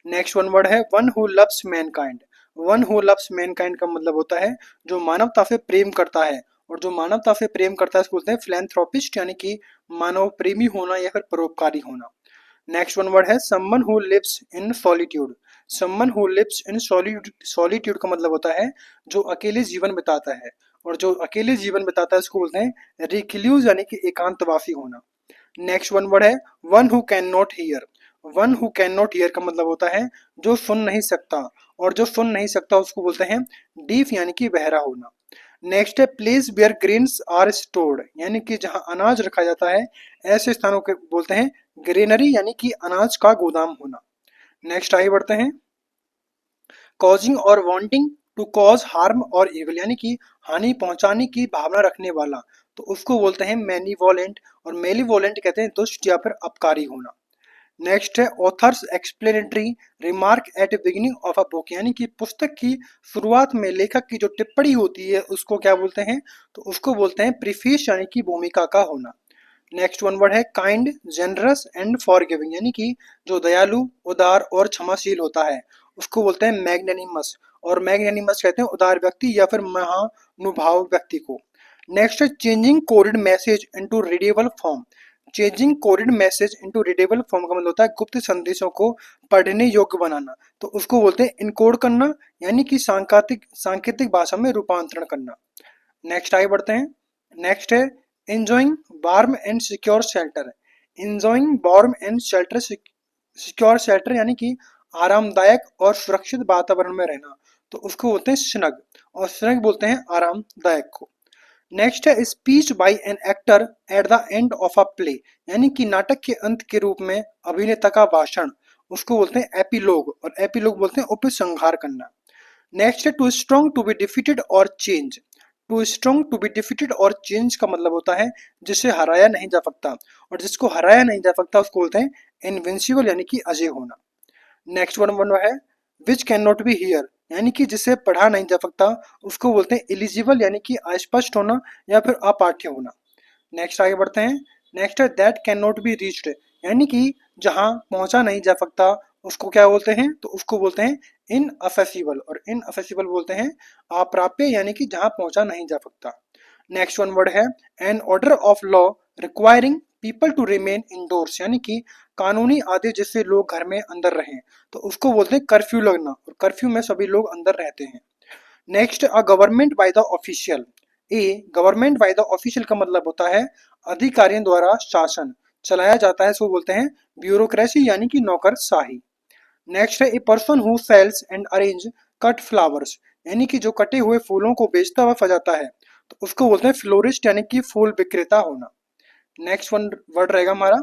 नेक्स्ट वन वर्ड है one who loves Mankind. One who loves Mankind का मतलब होता है जो मानवता से प्रेम करता है, और जो मानवता से प्रेम करता है इसको बोलते हैं फिलैंथ्रोपिस्ट, यानी कि मानव प्रेमी होना या फिर परोपकारी होना। नेक्स्ट वन वर्ड है someone who lives in solitude. Someone who lives in solitude का मतलब होता है जो अकेले जीवन बिताता है, और जो अकेले जीवन बिताता है इसको बोलते हैं रिक्ल्यूज, यानी कि एकांतवासी होना। नेक्स्ट वन वर्ड है one who can not here. One who can not here का मतलब होता है जो सुन नहीं सकता, और जो सुन नहीं सकता उसको बोलते हैं डीफ, यानी कि बहरा होना। नेक्स्ट है place where grains are stored, यानी कि जहां अनाज रखा जाता है ऐसे स्थानों के बोलते हैं ग्रेनरी, यानी कि अनाज का गोदाम होना। नेक्स्ट आगे बढ़ते हैं। कॉजिंग और वांटिंग टू कॉज हार्म और इविल, यानी कि हानि पहुंचाने की भावना रखने वाला, तो उसको बोलते हैं मैनीवोलेंट, और मेलीवोलेंट कहते हैं दुष्ट या फिर अपकारी होना। नेक्स्ट है authors explanatory remark at beginning of a book, यानी कि पुस्तक की शुरुआत में लेखक की जो टिप्पणी होती है उसको क्या बोलते हैं, तो उसको बोलते हैं प्रीफेस, यानी कि भूमिका का होना। नेक्स्ट वन वर्ड है काइंड जनरस एंड फॉरगिविंग, यानी कि जो दयालु उदार और क्षमाशील होता है उसको बोलते हैं मैग्नेनिमस, और मैग्नेनिमस कहते हैं उदार व्यक्ति या फिर महानुभाव व्यक्ति को। नेक्स्ट है changing coded message into readable form. Changing coded message into readable form का मतलब होता है गुप्त संदेशों को पढ़ने योग्य बनाना, तो उसको बोलते हैं इनकोड करना, यानी कि सांकेतिक सांकेतिक भाषा में रूपांतरण करना। नेक्स्ट आगे बढ़ते हैं। नेक्स्ट है enjoying warm and secure shelter। enjoying warm and shelter secure shelter, यानी कि आरामदायक और सुरक्षित वातावरण में रहना, तो उसको बोलते हैं स्नग, और स्नग बोलते हैं आरामदायक को। नेक्स्ट है speech bye an actor at the end of a play, यानी कि नाटक के अंत के रूप में अभिनेता का भाषण, उसको बोलते हैं एपिलोग, और एपिलोग बोलते हैं उपसंहार करना। नेक्स्ट है too strong to be defeated और change. Too strong to be defeated और चेंज का मतलब होता है जिसे हराया नहीं जा सकता, और जिसको हराया नहीं जा सकता उसको बोलते हैं इनविंसिबल, यानी कि अजय होना। नेक्स्ट वन वन है which can not be here, यानी कि जिसे पढ़ा नहीं जा सकता उसको बोलते हैं एलिजिबल, यानी कि अस्पष्ट होना या फिर अपाठ्य होना। नेक्स्ट आगे बढ़ते हैं। नेक्स्ट है that can not be reached, यानी कि जहां पहुंचा नहीं जा सकता उसको क्या बोलते हैं, तो उसको बोलते हैं इन असेसिबल, और इन असेसिबल बोलते हैं अप्राप्य, यानी कि जहां पहुंचा नहीं जा सकता। नेक्स्ट वन वर्ड है an order of law requiring people to remain indoors, यानी कि कानूनी आदेश जिससे लोग घर में अंदर रहें, तो उसको बोलते हैं कर्फ्यू लगना, और कर्फ्यू में सभी लोग अंदर रहते हैं। Next a government by the official. A government by the official का मतलब होता है अधिकारियों द्वारा शासन चलाया जाता है, इसको बोलते हैं ब्यूरोक्रेसी, यानी कि नौकरशाही। नेक्स्ट है a person who sells and arrange cut flowers, यानी कि जो कटे हुए फूलों को बेचता हुआ सजाता है, तो उसको बोलते हैं फ्लोरिस्ट, यानी कि फूल विक्रेता होना। नेक्स्ट वन वर्ड रहेगा हमारा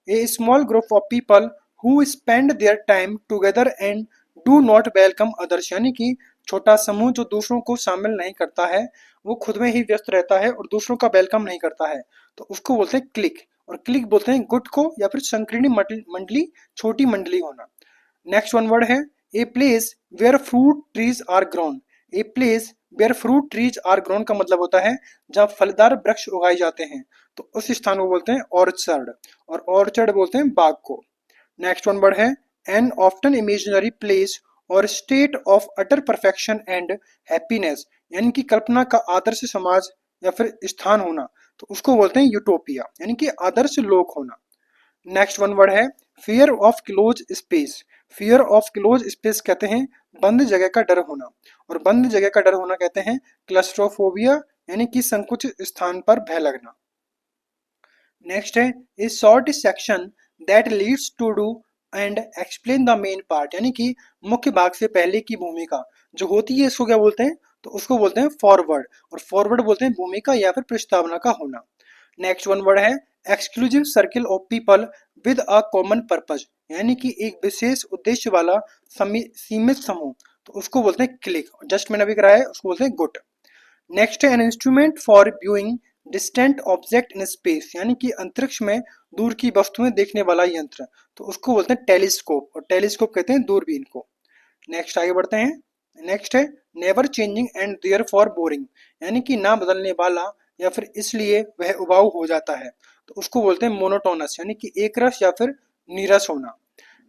a small group of people who spend their time together and do not welcome others, यानी कि छोटा समूह जो दूसरों को शामिल नहीं करता है, वो खुद में ही व्यस्त रहता है और दूसरों का वेलकम नहीं करता है, तो उसको बोलते हैं क्लिक, और क्लिक बोलते हैं गुट को या फिर संकीर्णी मंडली, छोटी मंडली होना। नेक्स्ट वन वर्ड है a place where fruit trees are grown. A place where fruit trees are grown का मतलब होता है जहाँ फलदार वृक्ष उगाए जाते हैं, तो उस स्थान को बोलते हैं ऑर्चर्ड, और ऑर्चर्ड बोलते हैं बाग को। नेक्स्ट वन वर्ड है एन ऑफ्टन इमेजिनरी प्लेस और state of utter perfection and happiness, यानी कि कल्पना का आदर्श समाज या फिर स्थान होना, तो उसको बोलते हैं यूटोपिया, यानी कि आदर्श लोक होना। नेक्स्ट वन वर्ड है fear of close space. Fear of close space कहते हैं बंद जगह का डर होना, और बंद जगह का डर होना कहते हैं क्लस्ट्रोफोबिया, यानी कि संकुचित स्थान पर भय लगना। नेक्स्ट है a short section that leads to do and explain the main part, यानी कि मुख्य भाग से पहले की भूमिका जो होती है इसको क्या बोलते हैं, तो उसको बोलते हैं फॉरवर्ड। और फॉरवर्ड बोलते हैं भूमिका या फिर प्रस्तावना का होना। नेक्स्ट वन वर्ड है exclusive circle of people with a common purpose, यानी कि एक विशेष उद्देश्य वाला सीमित समूह, तो उसको बोलते हैं क्लिक। जस्ट मैंने अभी कराया है उसको बोलते हैं गुट। नेक्स्ट है an instrument for viewing distant object in space, यानी कि अंतरिक्ष में दूर की वस्तुएं देखने वाला यंत्र, तो उसको बोलते हैं टेलीस्कोप। और टेलीस्कोप कहते हैं दूरबीन को। नेक्स्ट आगे बढ़ते हैं। नेक्स्ट है never changing and therefore boring, यानी कि ना बदलने वाला या फिर इसलिए वह उबाऊ हो जाता है, तो उसको बोलते हैं मोनोटोनस, यानी कि एक रस या फिर नीरस होना।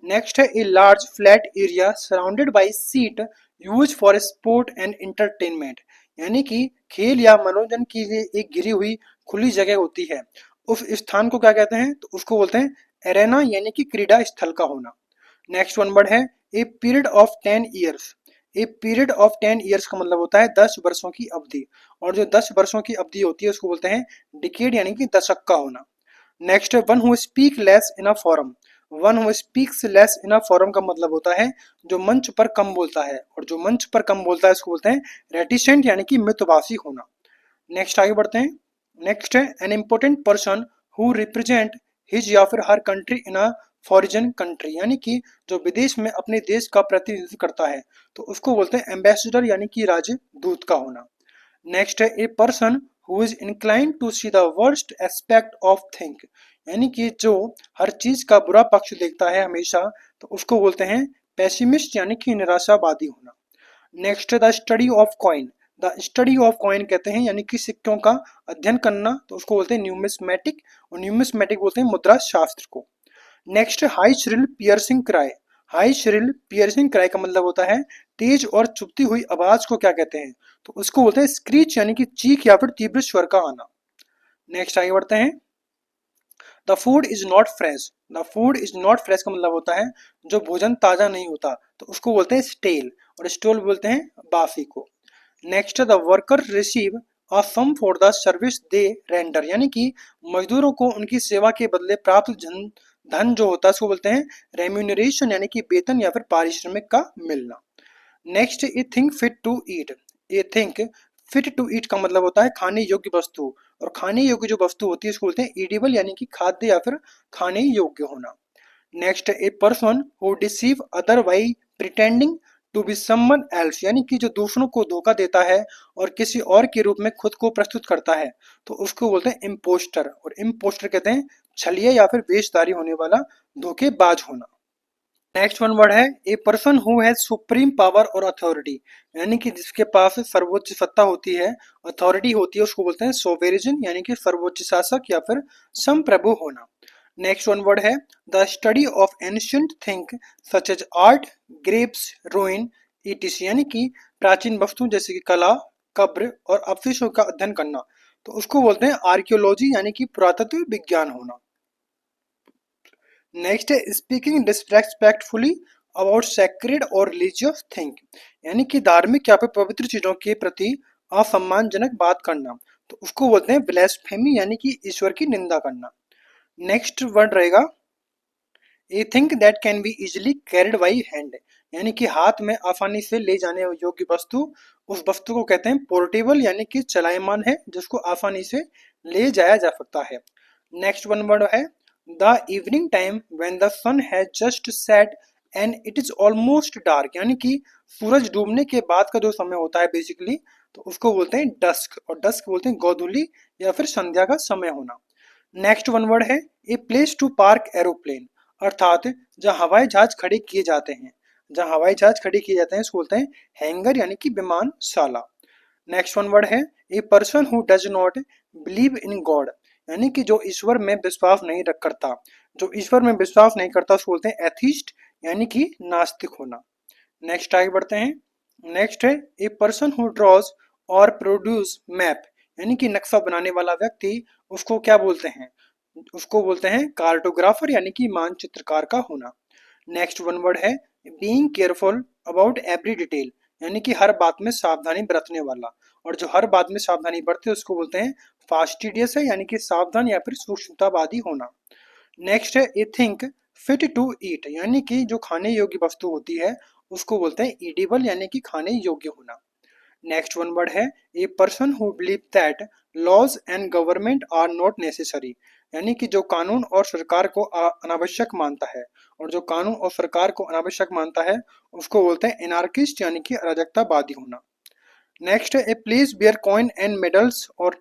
नेक्स्ट है a large flat area surrounded by seat use for sport and entertainment, यानी कि खेल या मनोरंजन के लिए एक घिरी हुई खुली जगह होती है। उस स्थान को क्या कहते हैं, तो उसको बोलते हैं एरेना, यानी कि क्रीड़ा स्थल का होना। नेक्स्ट वन वर्ड है a period of 10 years. A period of 10 years का मतलब होता है 10 वर्षों की अवधि, और जो 10 वर्षों की अवधि होती है उसको बोलते हैं डिकेड, यानी कि दशक का होना। नेक्स्ट है one who speak less in a forum. One who speaks less in a forum का मतलब होता है जो मंच पर कम बोलता है, और जो मंच पर कम बोलता है उसको बोलते हैं रेटिसेंट, यानी कि मितभाषी होना। नेक्स्ट आगे बढ़ते हैं। नेक्स्ट है an important person who represent his या फिर her country in a foreign country, यानी कि जो विदेश में अपने देश का प्रतिनिधित्व करता है, तो उसको बोलते हैं एम्बेसडर, यानी कि राजदूत का होना। नेक्स्ट है a person who is inclined to see the worst aspect of thing, यानी कि जो हर चीज का बुरा पक्ष देखता है हमेशा, तो उसको बोलते हैं पेसिमिस्ट, यानी कि निराशावादी होना। नेक्स्ट है the study of coin. The study of coin कहते हैं यानी कि सिक्कों का अध्ययन करना, तो उसको बोलते हैं न्यूमिस्मेटिक, और न्यूमिस्मेटिक बोलते हैं मुद्रा शास्त्र को। Next high shrill piercing cry. High shrill piercing cry का मतलब होता है तेज और चुभती हुई आवाज को क्या कहते हैं, तो उसको बोलते हैं स्क्रीच, यानी कि चीख या फिर तीव्र स्वर का आना। नेक्स्ट आगे बढ़ते हैं। The food is not fresh. The food is not fresh का मतलब होता है जो भोजन ताजा नहीं होता, तो उसको बोलते हैं स्टेल, और स्टोल बोलते हैं बासी को। Next the worker receive a sum for the service they render, यानी कि मजदूरों को उनकी सेवा के बदले प्राप्त धन धन जो होता है उसको बोलते हैं रेम्यूनरेशन, यानी कि वेतन या फिर पारिश्रमिक का मिलना। Next a thing fit to eat. A thing fit to eat का मतलब होता है खाने योग्य वस्तु, और खाने योग्य जो वस्तु होती है उसको बोलते हैं ईडिबल, यानी कि खाद्य या फिर खाने योग्य होना। Next a person who deceive other by pretending to be someone else, यानी कि जो दूसरों को धोखा देता है और किसी और के रूप में खुद को प्रस्तुत करता है, तो उसको बोलते हैं इम्पोस्टर। और इम्पोस्टर कहते हैं छलिया या फिर वेशधारी होने वाला धोखेबाज होना। नेक्स्ट वन वर्ड है a person who has supreme power और अथॉरिटी, यानी कि जिसके पास सर्वोच्च सत्ता होती है, अथॉरिटी होती है, उसको बोलते हैं सोवेरिजन, यानी कि सर्वोच्च शासक या फिर संप्रभु होना। नेक्स्ट वन वर्ड है the study of ancient thing such as art, graves, ruin, etc, यानी कि प्राचीन वस्तु जैसे कि कला, कब्र और अवशेषों का अध्ययन करना, तो उसको बोलते हैं आर्कियोलॉजी, यानी कि पुरातत्व विज्ञान होना। नेक्स्ट है स्पीकिंग डिसरेस्पेक्टफुली अबाउट सैक्रेड और रिलीजियस थिंग, यानी कि धार्मिक या फिर पवित्र चीजों के प्रति असम्मानजनक बात करना, तो उसको बोलते हैं ब्लेस्फेमी, यानी कि ईश्वर की निंदा करना। नेक्स्ट वर्ड रहेगा a thing that can be easily carried by hand, यानी कि हाथ में आसानी से ले जाने योग्य वस्तु, उस वस्तु को कहते हैं पोर्टेबल, यानी कि चलायमान है जिसको आसानी से ले जाया जा सकता है। नेक्स्ट वन वर्ड है the evening time when the sun has just set and it is almost dark, यानी कि सूरज डूबने के बाद का जो समय होता है बेसिकली, तो उसको बोलते हैं डस्क, और डस्क बोलते हैं गोधूली या फिर संध्या का समय होना। नेक्स्ट वन वर्ड है a place to park aeroplane, अर्थात जहाँ हवाई जहाज खड़े किए जाते हैं, जहाँ हवाई जहाज खड़े किए जाते हैं उसको बोलते हैं हैंगर, यानी कि विमानशाला। नेक्स्ट वन वर्ड है a person who does not believe in God, यानी कि जो ईश्वर में विश्वास नहीं रख करता, जो ईश्वर में विश्वास नहीं करता उसको बोलते हैं एथिस्ट, यानी कि नास्तिक होना। नेक्स्ट आगे बढ़ते हैं। नेक्स्ट है ए पर्सन हु ड्रॉज और प्रोड्यूस मैप, यानी कि नक्शा बनाने वाला व्यक्ति, उसको क्या बोलते हैं, उसको बोलते हैं कार्टोग्राफर, यानी कि मानचित्रकार का होना। नेक्स्ट वन वर्ड है being careful about every detail, यानी कि हर बात में सावधानी बरतने वाला, और जो हर बात में सावधानी बरते उसको बोलते हैं फास्टिडियस है, यानी कि सावधान या फिर सूक्ष्मतावादी होना। नेक्स्ट है ए थिंक फिट टू ईट यानी कि जो खाने योग्य वस्तु होती है उसको बोलते हैं ईडिबल यानी कि खाने योग्य होना। नेक्स्ट वन वर्ड है a person who believe that laws and government are not necessary यानी कि जो कानून और सरकार को अनावश्यक मानता है, और जो कानून और सरकार को अनावश्यक मानता है उसको बोलते हैं एनार्किस्ट यानी कि अराजकतावादी होना। नेक्स्ट है a place where coin and medals और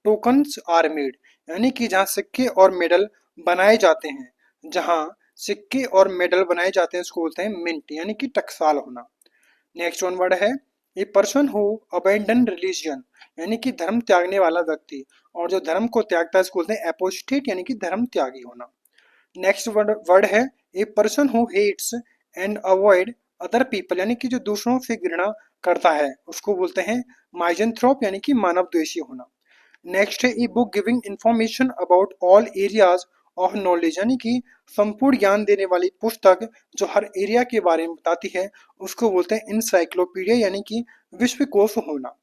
टोकन्स आर मेड यानी कि जहाँ सिक्के और मेडल बनाए जाते हैं, जहाँ सिक्के और मेडल बनाए जाते हैं उसको बोलते हैं मिंट यानी कि टकसाल होना। नेक्स्ट वन वर्ड है a person who abandon religion यानी कि धर्म त्यागने वाला व्यक्ति, और जो धर्म को त्यागता है उसको बोलते हैं एपोस्टेट यानी कि धर्म त्यागी होना। नेक्स्ट वर्ड है a person who hates and avoid other people यानी कि जो दूसरों से घृणा करता है उसको बोलते हैं माइजेंथ्रोप यानी कि मानव द्वेषी होना। नेक्स्ट है ई book giving information about all areas of knowledge यानी कि संपूर्ण ज्ञान देने वाली पुस्तक जो हर एरिया के बारे में बताती है उसको बोलते हैं इंसाइक्लोपीडिया यानी कि विश्वकोश होना।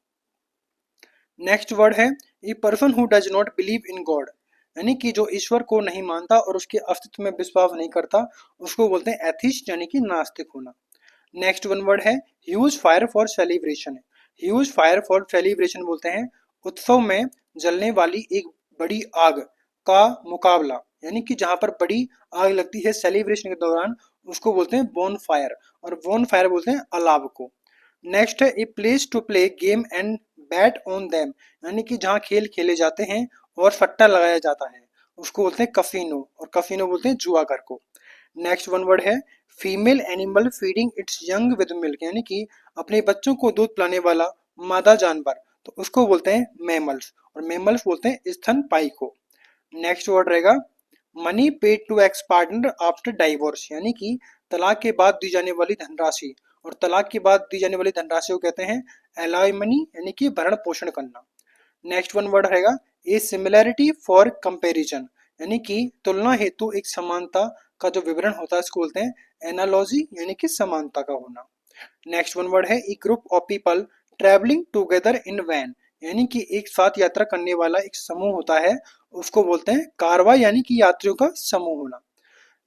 नेक्स्ट वर्ड है a person who does not believe in God यानी कि जो ईश्वर को नहीं मानता और उसके अस्तित्व में विश्वास नहीं करता उसको बोलते हैं एथिस्ट यानी कि नास्तिक होना। नेक्स्ट वन वर्ड है huge fire for celebration. Huge fire for celebration बोलते हैं उत्सव में जलने वाली एक बड़ी आग का मुकाबला यानी कि जहां पर बड़ी आग लगती है सेलिब्रेशन के दौरान उसको बोलते हैं बोन फायर, और बोन फायर बोलते हैं अलाव को। नेक्स्ट है a place to play game and bet on them यानी कि जहाँ खेल खेले जाते हैं और सट्टा लगाया जाता है उसको बोलते हैं कफिनो, और कफिनो बोलते हैं जुआ घर को। नेक्स्ट वन वर्ड है female animal feeding it's young with milk यानी कि अपने बच्चों को दूध पिलाने वाला मादा जानवर, तो उसको बोलते हैं मैमल्स, और मैमल्स बोलते हैं स्तनपायी को। नेक्स्ट वर्ड रहेगा money paid to ex partner after divorce यानी कि तलाक के बाद दी जाने वाली धनराशि, और तलाक के बाद दी जाने वाली धनराशि को कहते हैं एलाइमनी यानी कि भरण पोषण करना। नेक्स्ट वन वर्ड रहेगा ए सिमिलैरिटी फॉर कंपैरिजन यानी कि तुलना हेतु एक समानता का जो विवरण होता है इसको बोलते हैं एनालॉजी यानी कि समानता का होना। नेक्स्ट वन वर्ड है a group of people travelling together in van यानी कि एक साथ यात्रा करने वाला एक समूह होता है उसको बोलते हैं कारवा यानी कि यात्रियों का समूह होना।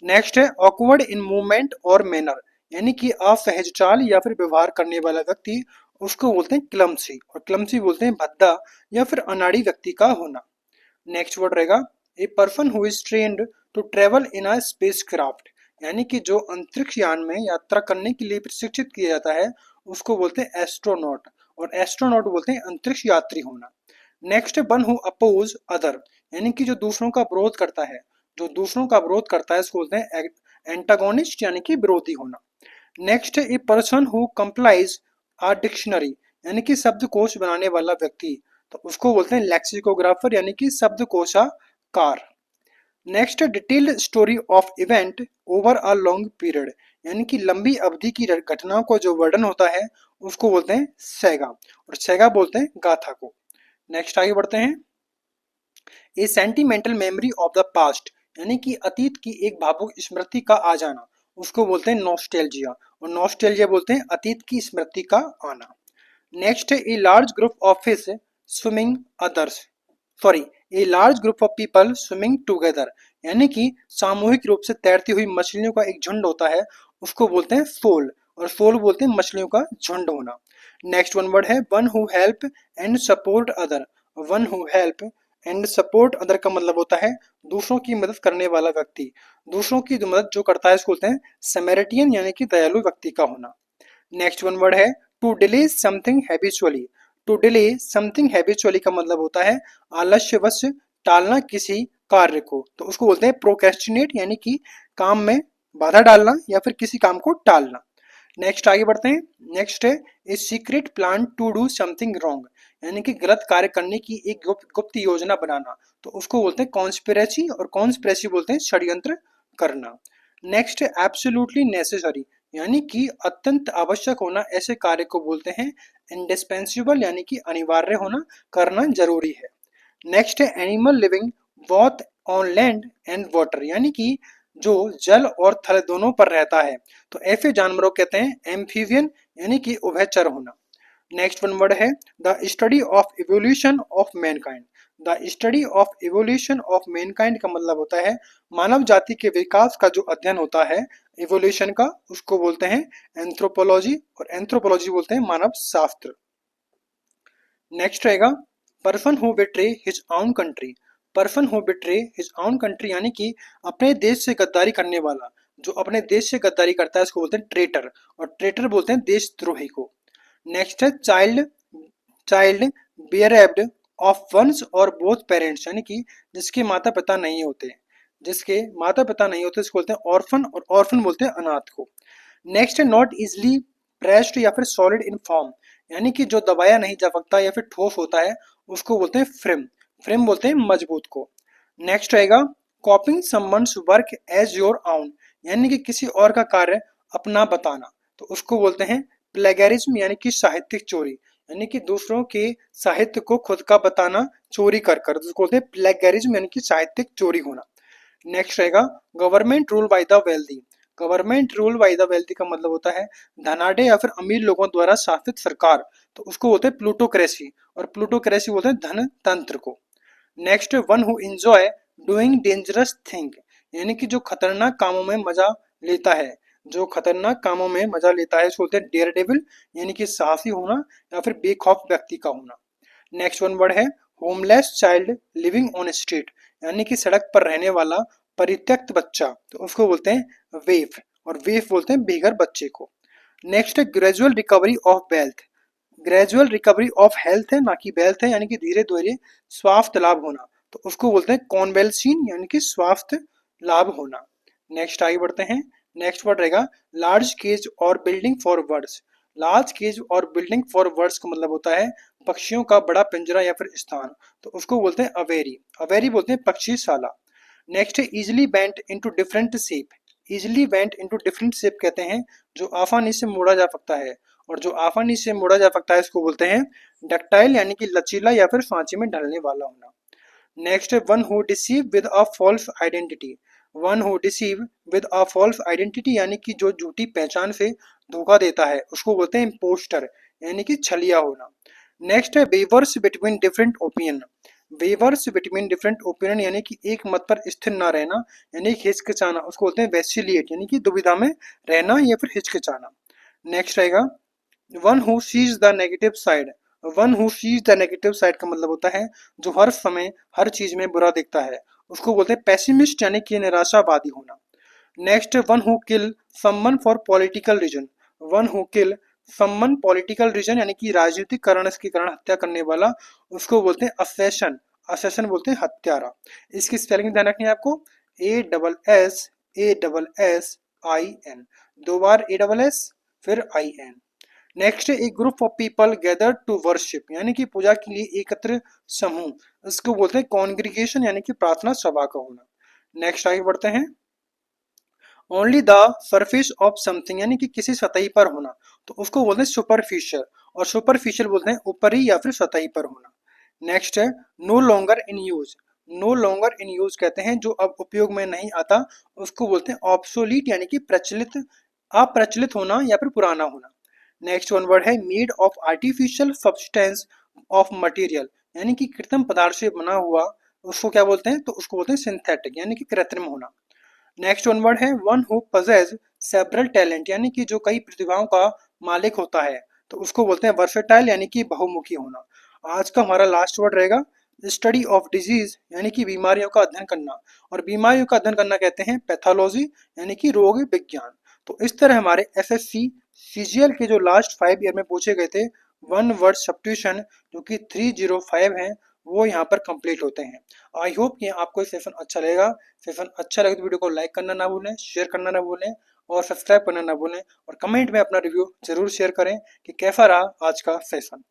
नेक्स्ट है ऑकवर्ड इन मूवमेंट और मैनर यानी कि असहज चाल या फिर व्यवहार करने वाला व्यक्ति उसको बोलते हैं क्लमसी, और क्लमसी बोलते हैं भद्दा या फिर अनाड़ी व्यक्ति का होना। नेक्स्ट वर्ड रहेगा a person who is trained to travel in a spacecraft यानी कि जो अंतरिक्ष यान में यात्रा करने के लिए प्रशिक्षित किया जाता है उसको बोलते हैं एस्ट्रोनॉट, और एस्ट्रोनॉट बोलते हैं अंतरिक्ष यात्री होना। Next one who oppose other यानी कि जो दूसरों का विरोध करता है, जो दूसरों का विरोध करता है इसको बोलते हैं एंटागोनिस्ट यानी कि विरोधी होना। Next a person who compiles a dictionary यानी कि शब्दकोश बनाने वाला व्यक्ति, तो उसको बोलते हैं लेक्सिकोग्राफर यानी कि शब्दकोशाकार। Next detailed story of event over a long period यानी कि लंबी अवधि की घटनाओं को जो वर्णन होता है उसको बोलते हैं सैगा, और सैगा बोलते हैं गाथा को। नेक्स्ट आगे बढ़ते हैं a sentimental memory of the past यानी कि अतीत की एक भावुक स्मृति का आ जाना उसको बोलते हैं नॉस्टैल्जिया, और नॉस्टैल्जिया बोलते हैं अतीत की स्मृति का आना। नेक्स्ट है a large group of fish swimming others sorry a large group of people swimming together यानी कि सामूहिक रूप से तैरती हुई मछलियों का एक झुंड होता है उसको बोलते हैं सोल, और सोल बोलते हैं मछलियों का झुंड होना। नेक्स्ट वन वर्ड है one who help and support other. One who help and support other का मतलब होता है दूसरों की मदद करने वाला व्यक्ति, दूसरों की मदद जो करता है इसको बोलते हैं समैरिटियन यानी कि दयालु व्यक्ति का होना। नेक्स्ट वन वर्ड है to delay something habitually. To delay something habitually का मतलब होता है आलस्यवश टालना किसी कार्य को, तो उसको बोलते हैं प्रोक्रेस्टिनेट यानी कि काम में बाधा डालना या फिर किसी काम को टालना। नेक्स्ट आगे बढ़ते हैं। नेक्स्ट है a secret plan to do something wrong यानी कि गलत कार्य करने की एक गुप्त योजना बनाना, तो उसको बोलते हैं कॉन्स्पिरेसी, और कॉन्स्पिरेसी बोलते हैं षड्यंत्र करना। नेक्स्ट है एब्सोल्युटली नेसेसरी यानी कि अत्यंत आवश्यक होना, ऐसे कार्य को बोलते हैं इंडिस्पेंसिबल यानी कि अनिवार्य होना, करना जरूरी है। नेक्स्ट है animal living both on land and water यानी कि जो जल और थल दोनों पर रहता है, तो ऐसे जानवरों कहते हैं एम्फीबियन यानी कि उभयचर होना। नेक्स्ट वन वर्ड है the study of evolution of Mankind. The study of evolution of Mankind का मतलब होता है मानव जाति के विकास का जो अध्ययन होता है इवोल्यूशन का, उसको बोलते हैं एंथ्रोपोलॉजी, और एंथ्रोपोलॉजी बोलते हैं मानव शास्त्र। नेक्स्ट रहेगा person who betray his own country. Person who betray his own country यानी कि अपने देश से गद्दारी करने वाला, जो अपने देश से गद्दारी करता है उसको बोलते हैं ट्रेटर, और ट्रेटर बोलते हैं देशद्रोही को। नेक्स्ट है चाइल्ड चाइल्ड बेरेव्ड ऑफ वंस और बोथ पेरेंट्स यानी कि जिसके माता पिता नहीं होते, जिसके माता पिता नहीं होते उसको बोलते हैं ऑर्फन, और ऑर्फन बोलते हैं अनाथ को। नेक्स्ट है नॉट इजली प्रेस्ड या फिर सॉलिड इन फॉर्म यानी कि जो दबाया नहीं जा सकता या फिर ठोस होता है उसको बोलते हैं फ्रेम, फ्रेम बोलते हैं मजबूत को। नेक्स्ट रहेगा copying someone's work as your own यानी कि किसी और का कार्य अपना बताना, तो उसको बोलते हैं प्लेगरिज्म यानी कि साहित्यिक चोरी, यानी कि दूसरों के साहित्य को खुद का बताना चोरी कर कर, उसको बोलते हैं प्लेगरिज्म यानी कि साहित्यिक चोरी होना। नेक्स्ट रहेगा government rule by the wealthy. Government rule by the wealthy का मतलब होता है धनाढ़ या फिर अमीर लोगों द्वारा शासित सरकार, तो उसको बोलते हैं प्लूटोक्रेसी, और प्लूटोक्रेसी बोलते हैं धन तंत्र को। Next one who enjoy doing dangerous thing यानी कि जो खतरनाक कामों में मजा लेता है, जो खतरनाक कामों में मजा लेता है उसको बोलते हैं डेयर डेविल यानी कि साहसी होना या फिर बेखौफ व्यक्ति का होना। नेक्स्ट वन वर्ड है homeless child living on street यानी कि सड़क पर रहने वाला परित्यक्त बच्चा, तो उसको बोलते हैं वेफ, और वेफ बोलते हैं बेघर बच्चे को। नेक्स्ट है gradual recovery of wealth. Gradual recovery of health है ना कि वेल्थ है, यानी कि धीरे धीरे स्वास्थ्य लाभ होना, तो उसको बोलते हैं कॉन्वेल्सिन यानी कि स्वास्थ्य लाभ होना। नेक्स्ट आगे बढ़ते हैं। नेक्स्ट वर्ड रहेगा लार्ज केज और building for birds. Large cage और बिल्डिंग फॉर बर्ड्स का मतलब होता है पक्षियों का बड़ा पिंजरा या फिर स्थान, तो उसको बोलते हैं अवेरी, अवेरी बोलते हैं पक्षीशाला। नेक्स्ट है easily bent into different shape. Easily bent into different shape कहते हैं जो आसानी से मोड़ा जा सकता है, और जो आसानी से मोड़ा जा सकता है इसको बोलते हैं डक्टाइल यानी कि लचीला या फिर सांचे में ढलने वाला होना। नेक्स्ट है one who deceive with a false identity. One who deceive with a false identity यानी कि जो झूठी पहचान से धोखा देता है उसको बोलते हैं इम्पोस्टर यानी कि छलिया होना। नेक्स्ट है weavers between different opinion. Weavers between different opinion यानी कि एक मत पर स्थिर न रहना यानी कि हिचकिचाना, उसको बोलते हैं वैसिलिएट यानी कि दुविधा में रहना या फिर हिचकिचाना। नेक्स्ट रहेगा one who seize the negative side. One who seize the negative side का मतलब होता है जो हर समय हर चीज में बुरा दिखता है, उसको बोलते हैं पेसिमिस्ट यानी कि निराशावादी होना। Next one who kill someone for political reason. One who kill someone political reason यानी कि राजनीतिक कारण के कारण हत्या करने वाला, उसको बोलते हैं असेशन, असेशन बोलते हैं हत्यारा। इसकी स्पेलिंग ध्यान रखनी है आपको, ASSASSIN, दो बार ASS फिर IN। नेक्स्ट एक group of people gather to worship यानी कि पूजा के लिए एकत्र समूह, इसको बोलते हैं कॉन्ग्रीगेशन यानी कि प्रार्थना सभा का होना। नेक्स्ट आगे बढ़ते हैं। Only the surface of something यानी कि किसी सतही पर होना, तो उसको बोलते हैं सुपरफिशियल, और सुपरफिशियल बोलते हैं ऊपरी या फिर सतही पर होना। नेक्स्ट है no longer in use. No longer in use कहते हैं जो अब उपयोग में नहीं आता, उसको बोलते हैं ऑब्सोलीट यानी कि प्रचलित, अप्रचलित होना या फिर पुराना होना। नेक्स्ट वन वर्ड है made of artificial substance of material यानी कि कृत्रिम पदार्थ से बना हुआ, उसको क्या बोलते हैं, तो उसको बोलते हैं सिंथेटिक यानी कि कृत्रिम होना। नेक्स्ट वन वर्ड है one who possess several talent यानी कि जो कई प्रतिभाओं का मालिक होता है, तो उसको बोलते हैं वर्सेटाइल यानी कि बहुमुखी होना। आज का हमारा लास्ट वर्ड रहेगा स्टडी ऑफ डिजीज यानी कि बीमारियों का अध्ययन करना, और बीमारियों का अध्ययन करना कहते हैं पैथोलॉजी यानी कि रोग विज्ञान। तो इस तरह हमारे एसएससी सीजीएल के जो लास्ट 5 ईयर में पूछे गए थे वन वर्ड सब्स्टिट्यूशन जो कि 305 हैं, वो यहाँ पर कंप्लीट होते हैं। आई होप कि आपको ये सेशन अच्छा लगेगा। सेशन अच्छा लगे तो वीडियो को लाइक करना ना भूलें, शेयर करना ना भूलें और सब्सक्राइब करना ना भूलें, और कमेंट में अपना रिव्यू जरूर शेयर करें कि कैसा रहा आज का सेशन।